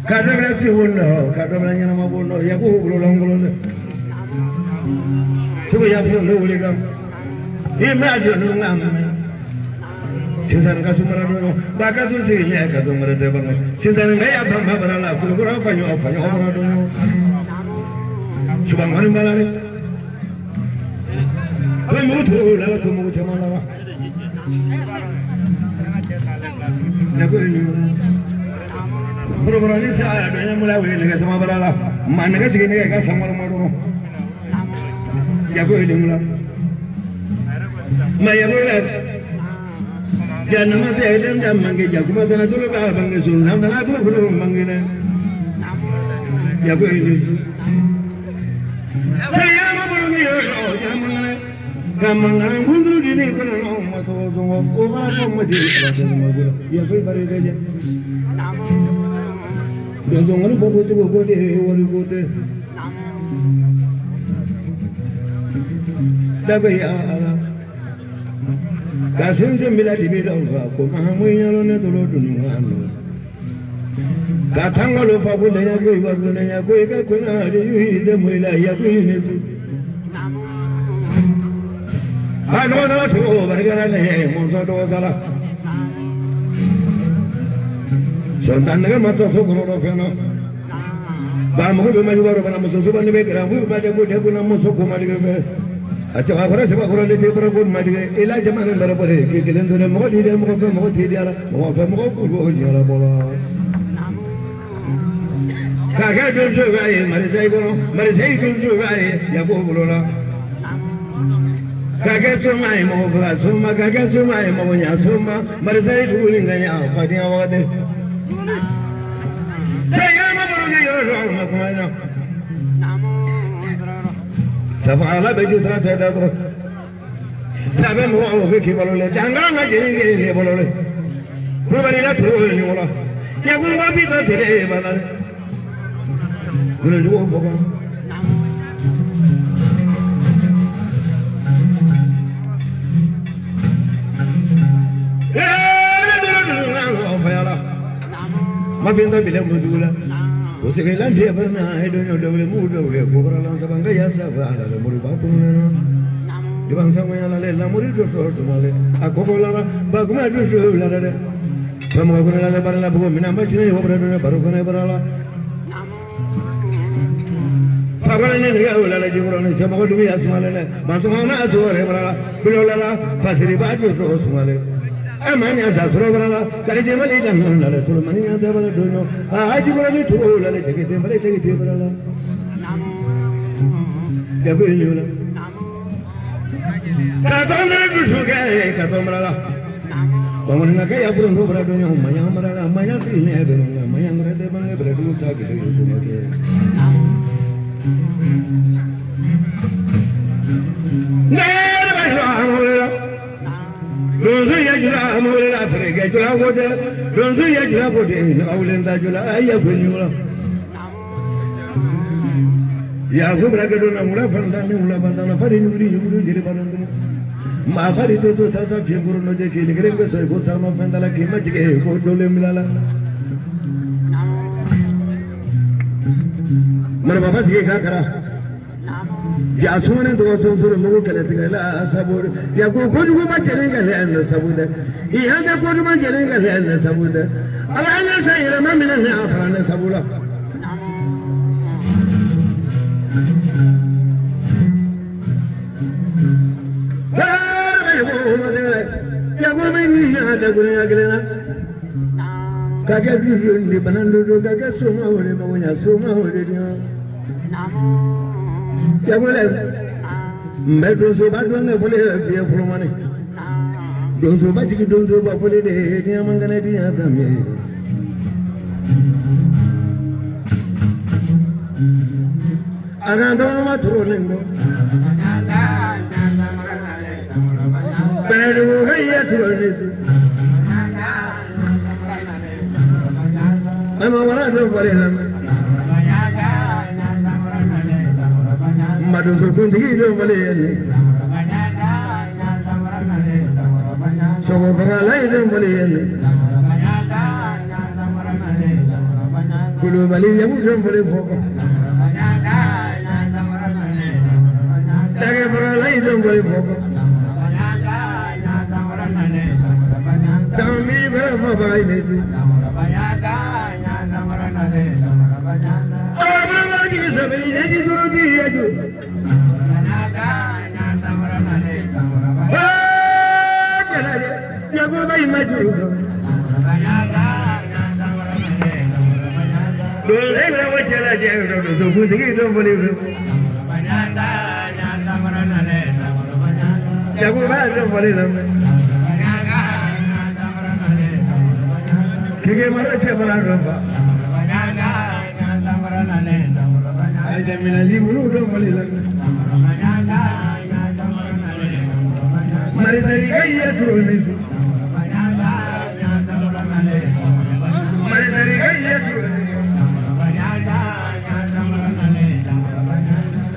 A: kadabla si wonno kadabla nyana ma bonno ya ko bulo langolo ne chugo ya bi lo wuli gam he ma jo no ngam Cinta nak sumber dulu, bakal tu sih ni agak sumber deh bang. Cinta ni gaya bamba berala, kulu-kulu apa nyo dulu. Subang hari malam ni. Apa mau tu, lalu tu mau cuma lawa. Nak ini. Kulu-kulu ni saya ada yang mulai ni sama berala. Mana ke sini agak sama dulu. Ya kau ini mulai. Maya mulai. Jangan mati ayam jam mangge jago mati na dulu kah mangge sunam na dulu belum mangge na. Ya kau ini. Saya mau belum ya, ya mangge. Kamang mundur gini kalau mau tu semua, orang mau jadi semua. Ya kau beri dia. Dia jangan bawa tu bawa dia, orang bote. Dah ya Allah. Kasih je mila di bidang aku mahamunya lo ne dulu dunia anu. Katang lo pabu nenya koi baru nenya koi ka koi na di yuhi de mila ya koi ne tu. Anu na tu bergana ne monsa do salah. Sontan daga mato so kono feno ba mo be ma jubaro bana mo so so bane be gra bu ba de ko na mo so ko ma de be acha ba khara se ba khara de de bara ko ma de ila jamane bara pare ke ke lendo ne mo di de mo ko mo di de ala mo fa mo ko ko ji ala bola ka ga do jo ba ye mari sai ko mari sai do jo ba ye ya ko bulola ka ga so mai mo ba so ma ka ga so mai mo nya so ma mari sai du linga ya fa dia wa de سفعل بجثرة دادر سبب هو فيك بلولي جانغانا جيني بلولي كوبالي لا تقولني والله يقول ما في ذاتي بلولي كل جوا بقى ما في ذاتي بلا مدولة وسكيلان تيبنا هيدونيو دولي مو دولي كوكرا لان سبانغا يا سافا على المريباتون يبان سامي على لا مريد دكتور سمالي اكوكو لا باغما دوشو لا لا فما كنا لا برا لا بو منا ماشي وبرا برو كنا برا لا فقالنا يا ولا لا جبرون سبا دومي اسمالنا ما سمعنا اسور برا بلو لا فاسري بعد دوشو سمالي أماني أنت أسرع برا كاري جمالي جنون لا رسول ماني أنت برا دونو أجي برا لي تقول لا تكتي برا لا كابيني ولا كاتون لا بشو كاي كاتون برا لا بمرنا كاي أبرون برا دونو ما يام برا لا ما يام سيني أبرون ما يام برا تبان برا دونو ساكي نير بيرو Donso yajula amore la frega jula wote donso yajula wote awlenda jula ayya kunyula ya gubra gado na mura fanda ne mura banda na fari nyuri nyuri jere barandu ma fari to tata fi guru no je ki nigre ko so ko sama fanda la ki majge ko dole milala mar baba sige ka kara जासुमने तो संसुर मुगु करे तगला सबुर या को कोजु बा चलेगा ले न सबुद यहां दे कोजु बा चलेगा ले न सबुद अब अने सही रमा मिलन ने आफरान सबुला या को में नहीं आता गुने अगले ना काके बिजु नि बनंदो काके सोमा होरे मवnya सोमा होरे dia क्या बोले मैं दोनों बात मांगे बोले ये फुलमाने दोनों बात की दोनों बात बोले दे ये मांगने दिया था मैं अगर दोनों बात हो लेंगे पैरों का ये थोड़े से मैं मारा दो बोले हम Madu sukun tinggi dong boleh ni. Sobat pengalai dong boleh ni. Kulu balik yang dong boleh pokok. Dagai pengalai dong boleh pokok. Kami berapa baik ni? Orang lagi sebeli jadi guru dia tu. Ya gua bayi maju. Boleh berapa jalan jauh tu? Suku tinggi tu boleh. Ya gua bayi boleh lama. Kiki mana cakap apa? Ada minali mulu tu boleh lama. Mari dari kaya turun itu. Mari dari kaya turun.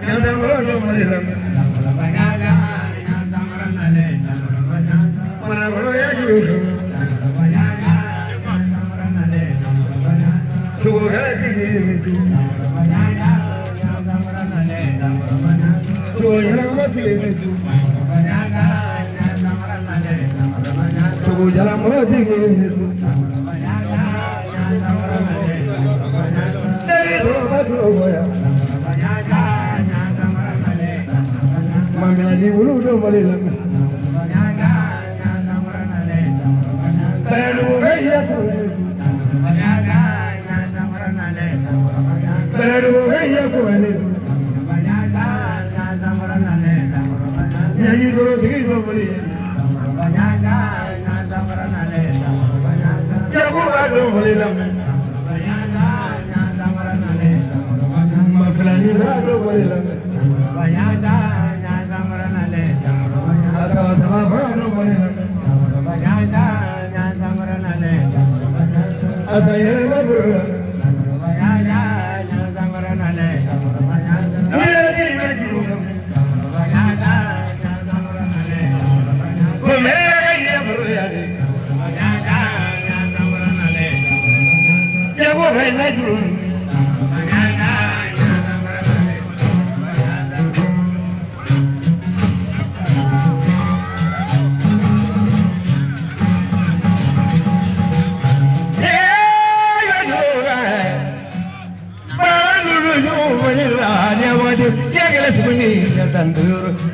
A: Yang dah mulu tu boleh lama. Mana mulu ya turun. Suku kaya tinggi itu. Suku jalan mati itu. Suku jalan mati itu. boya mami ali wulu do bale la sayadu gayya to sayadu gayya ko ne yaji goro digi do bale ya ko ba do bale la ma fulani ba do bale la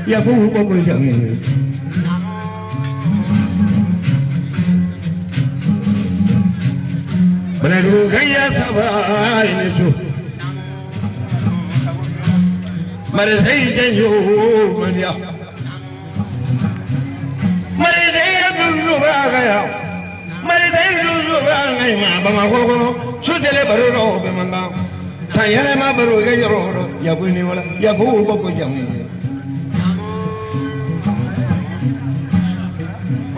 A: ya ko ko jami baladu gayya sabai ne so mare sai janyo maniya mare sai dulu ba gaya mare sai dulu ba ngai ma ba ma ko su tele baro be manga sayale ma baro gayro ya ko ni wala ya ko ko jami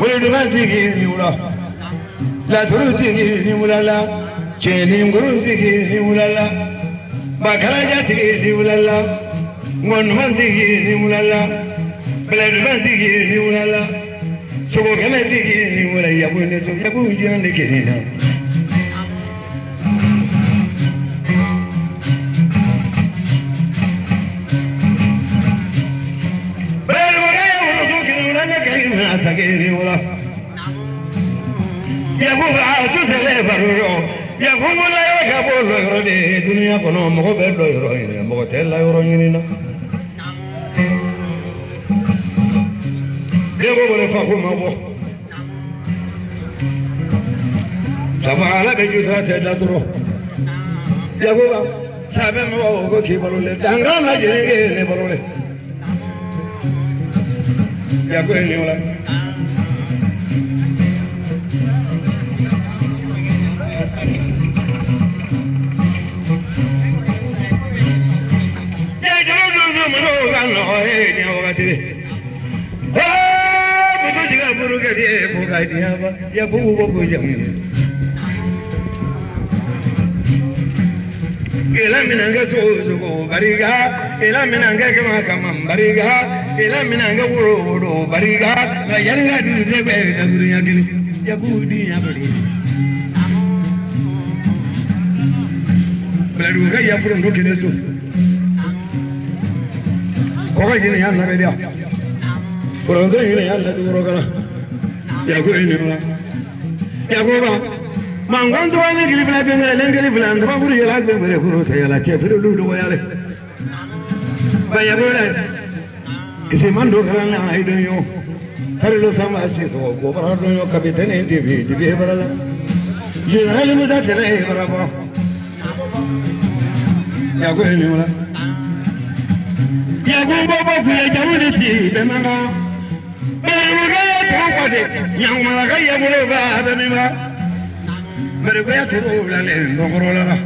A: ولدمانتي ولا لا تردي ولا لا جيني مغرنتي ولا لا بكراجتي ولا لا منمنتي ولا لا بلدمانتي ولا لا سوق كمتي ولا يبوني سوق يبوني جنك هنا sagiri wala ya ko asu sele baruro ya ko la ya ka bolo rode dunia kono mo be do yoro ina mo tella yoro nyina de bo le fa ko mo bo sama ala be jutra te da dro ya ko sabe mo ko ki bolo le danga na jere ne bolo le ya ko ni wala ya bubu bubu jamu ila minanga tuzu bariga ila minanga kama kama bariga ila minanga wuro wuro bariga la yanga duze be da dunya gili ya budi ya bari belu ga ya furon do kene so ko ga jini ya na be dia furon do yini ya la duro kana ya ko ni ma ya ko ba mangon to wani gili bla be ngale ngeli bla ndo buru yala be bere furo te yala che furo lu do yale ba ya bole kisi mando karana ai do yo farlo sama si so go bara do yo kapitene di bi barala general muza tere baraba ya ko ni wala ya go bobo ku ya jamuni ti be manga be ruga ya to ko de nyama ga ya mo ba be mi ma mere ko ya to la le ngoro la ba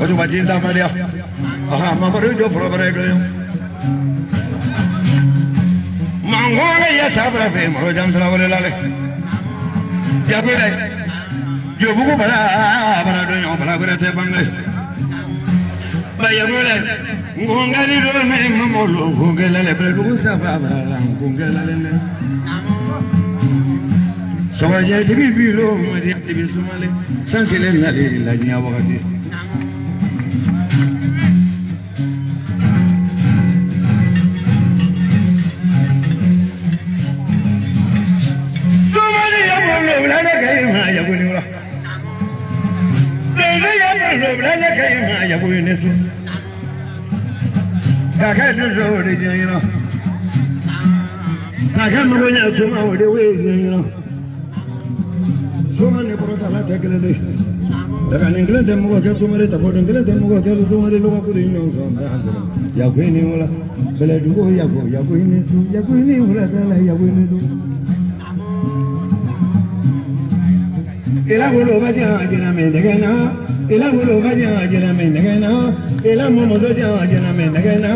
A: ojo bajinda maria aha mamaru jo fro bare do yo mangole ya sabra be maro jam tra wala la le ya ko le yo buku bala bara do yo bala bare te bangle ba ya mo le ngongari do me mamolo ngela le bre do sa ba bara ngela le ne soba ya tibi bilo mari tibi sumale sansile na le la nya wakati somali ya bolo la na kai ma ya bolo la lo blala kayma ya ko ne su ka ka du so de jino ka ka mo nya so ma de we jino so ma ne por ta la te kele de daga ne ngele de mo ko so ma re ta bo de ngele de mo ko so ma re lo ko ri no so ya ko ni wala bele du ko ya ko ni su ya ko ni wala ta la ya ko ni su ila bolo baja jina me degena ila bolo baja jina me degena ila momo baja jina me degena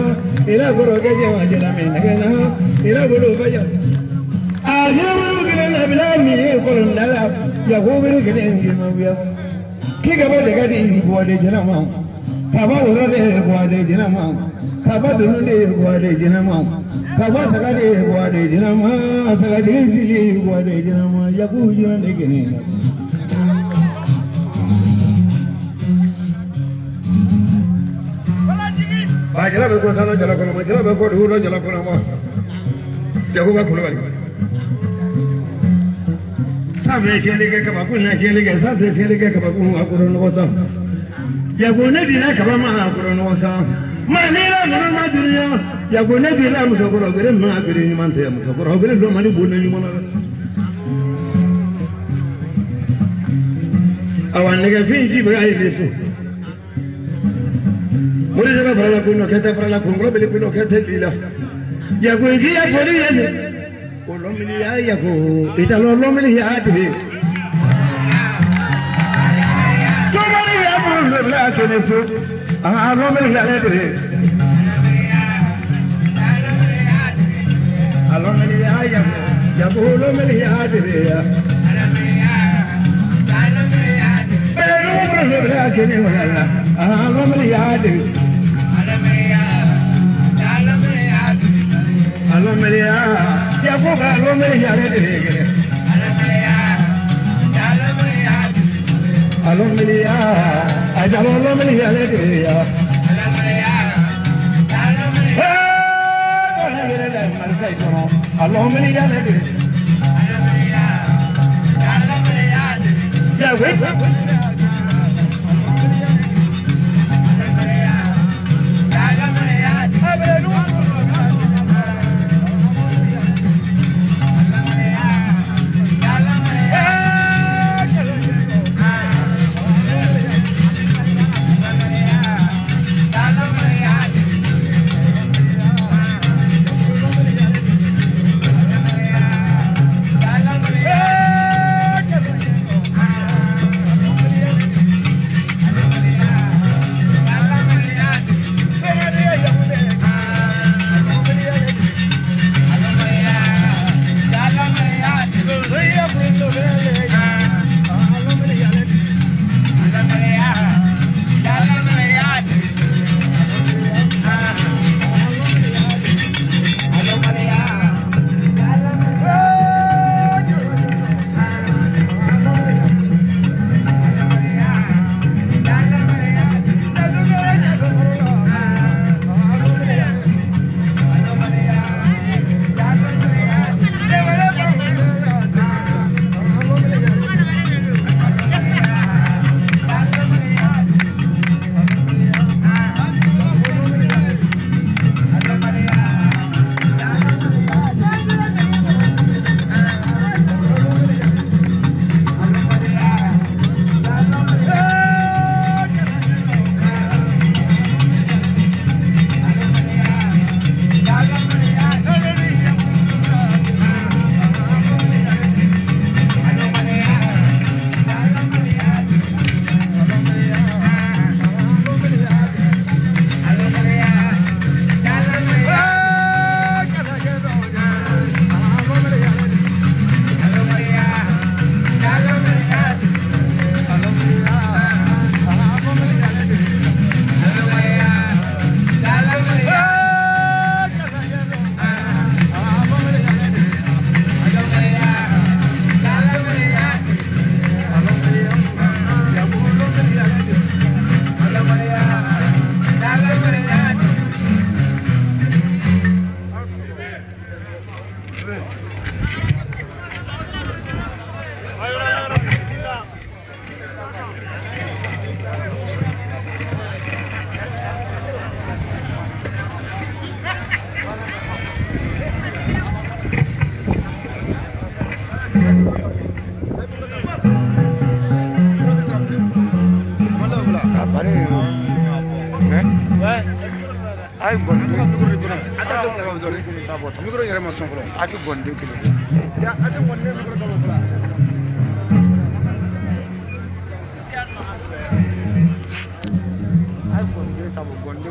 A: ila goro baja jina me degena ila bolo baja ajina bolo gele na bila mi ko ndala ya go bere gele ngi ma biya ki ga ba de ga di ko de jina ma ka ba woro de ko de jina ma ka ba dunu de ko de jina ma ka ba saga de ko de jina ma saga de sili ko de jina ma ya ku jina de gene ba jala be ko kano jala ko ma jala be ko hu no jala ko ma jago ba ko bari sabe shele ke ka ba ko na shele ke sa se shele ke ka ba ko ha ko no sa ya ko ne dina ka ba ma ha ko no sa ma ne la no ma duniya ya ko ne dina mu so ko gere ma gere ni man te mu so ko gere lo ma ni bo na ni mo na awan ne ga finji ba ai lesu muri jara farala kuno kete farala kuno bele kuno kete lila ya ko ji ya fori ya ne ko lo mili ya ko ita lo mili ya de so mali ya mo le bla ke ne so lo mili ya de lo mili ya ko lo mili ya de ya lo bla ke ne wala lo mili ya de Alomelia, ya boga alomelia de gere. Alomelia, aja alomelia de gere. Alomelia de gere. Ya wait. Ay gondi.
D: Ata to la dole. Micro yere ma son folo.
A: Ati gondi kilo.
D: Ya ata gondi micro to folo.
A: Ay gondi sabu gondi.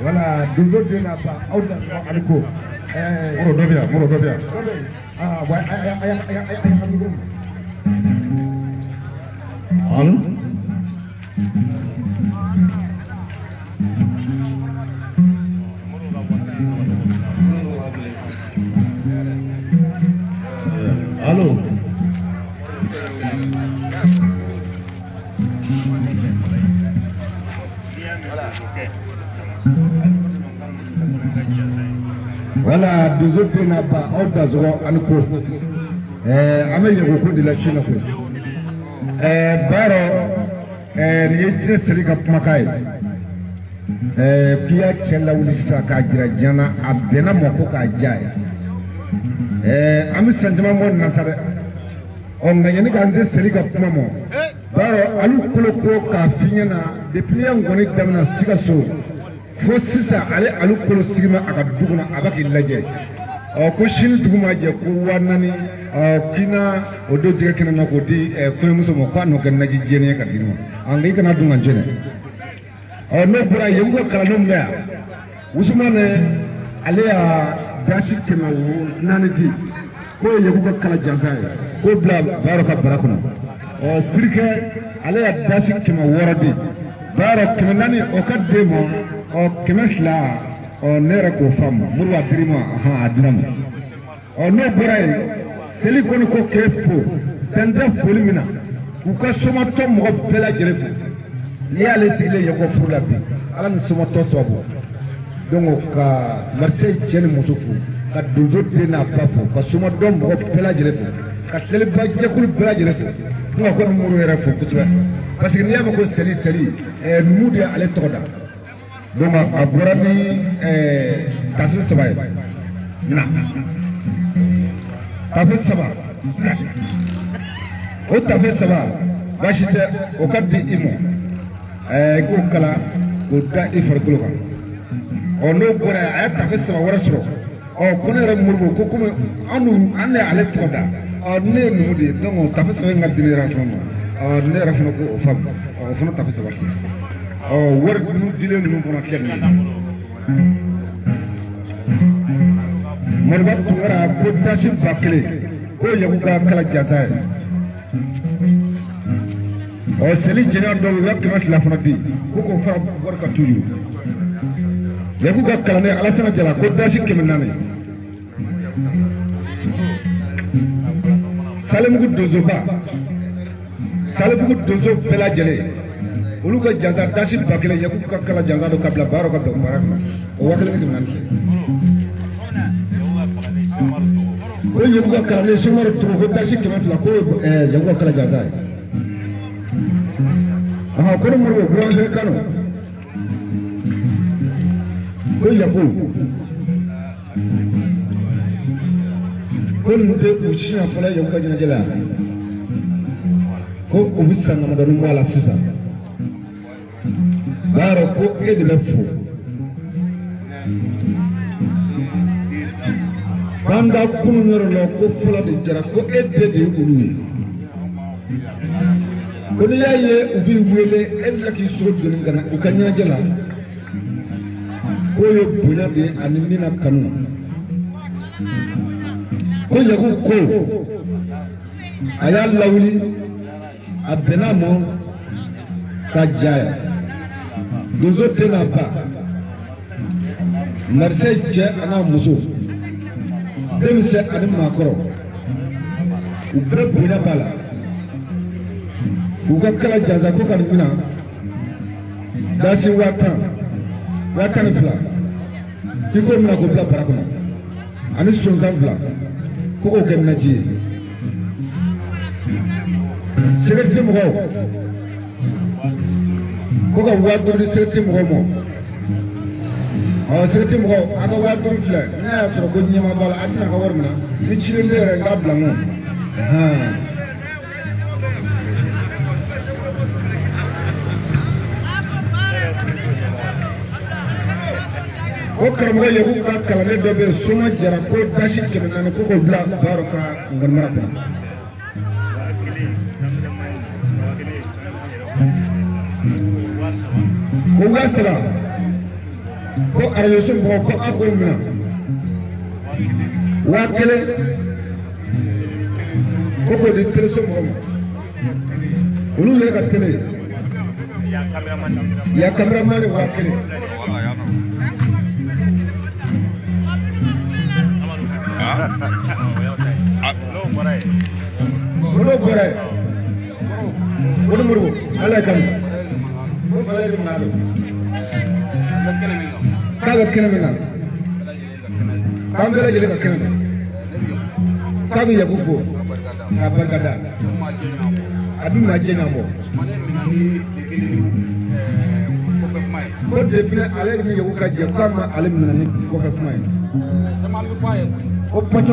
B: Voilà, Dozo de n'a pas out aliko. Moro dobia. Ah, ouais, Allô. Voilà, deux autres n'a pas out d'azoro anko. Ame yego de la Chine ko. Baro ni yitire seri ka kumakai. Pia chela ulisa ka jira jana abena moko ka jai. Ami sanjama mo nasare. Onga yani kanze seri ka kuma mo. Baro alu kolo ka finyana depuis ngoni damna sigaso. Fo sisa ale alu kolo sigima aka duguna abaki laje ko shin duguma je ko wanani kina odo diga kina na ko di ko muso mo kwa no kan naji jene ka dino angai kana dunga jene no bura yengo kala no mya usmane ale ya dashi kema wo nani di ko yengo kala jansa ko bla baraka barakuna sirke ale ya dashi kema woradi barak kema nani o kademo kemeshla nera ko fam murwa dirima ha adinam no buray seli kono ko kefo tanda folimina ku ka soma to mo bela jerefo ni ale sigle yako furla bi ala ni soma to sobo dongo ka marseille jeni musufu ka dojo dina bafo ka soma dom mo bela jerefo ka seli ba jekul bela jerefo ko ko muru era fo kutba parce que ni yama ko seli mudi ale toda donc a bɔra ni tafe saba ye na tafe saba o tafe saba baasi tɛ o ka di i ma k'o kala k'o da i farikolo kan n'o bɔra a ye tafe saba wɛrɛ sɔrɔ ko ne yɛrɛ moribo ko komi an de ale tɔgɔ da ne ye numu de ye donc tafe saba in ka di ne yɛrɛ fana ma ne yɛrɛ fana ko o faamu o fana tafe saba wari nu dilen ninnu fana kɛ nin moriba tungara ko dasi ba kelen ko yaku ka kala jasa ye seli jɛnɛ dɔw u ya 200 fana di ko k'o fara wari ka tuju yaku ka kalanne alasana jala ko dasi 400 salimugu donso bɛɛ lajɛlen olu ka jansa dasi ba kelen yaku ka kala jansa do kabla baro kabla barak o wakale ngi nan ko yaku ka kala sumar to ko dasi kemat la ko yaku ka kala jansa aha ko mo ro bro se kanu ko yaku ko nde ushina fala yaku ka jina ko ubisa ngamadanu wala sisa baro ko edi be fo banda kunu ngoro lo ko fula de jara ko ede de uluwi ko ni yaye ubi wele ella ki so de ngana u kanya jala ko yo bunya de animina kanu ko yaku ko aya lawli abenamo kajaya dozo tena ba marseille je ana muso demse ani makoro u bere bonya bala u ka kala jaza ko kan mina dasi watan fila kiko mina ko bla barakona ani sonzan fila ko o kemna ji secrétaire mo ko ka wato di secrétaire mo sɛti mɔgɔ an ka wari dɔrɔn filɛ n'a y'a sɔrɔ ko ɲɛma b'a la a tɛna ka wari minɛ ni cilen tɛ yɛrɛ n k'a bila n kɔ o karamɔgɔ yaku ka kalanden dɔ bɛ yen soma jara ko dasi 400 ko k'o bila baaro ka ngɔnmara kɔnɔ ko 1000 ko arajoso mɔgɔ ko a k'o minɛ 1000 ko k'o di teleso mɔgɔ ma olu yɛrɛ ka tele ya cameraman 1000 Moro bora moro ala kan mo balari ngalo kaga kenamenga kambela jele ka kenamenga kabi ya gufo abarkada abi majena mo ko depuis ale ni yaku ka je kama ale minani ko fa mai o pato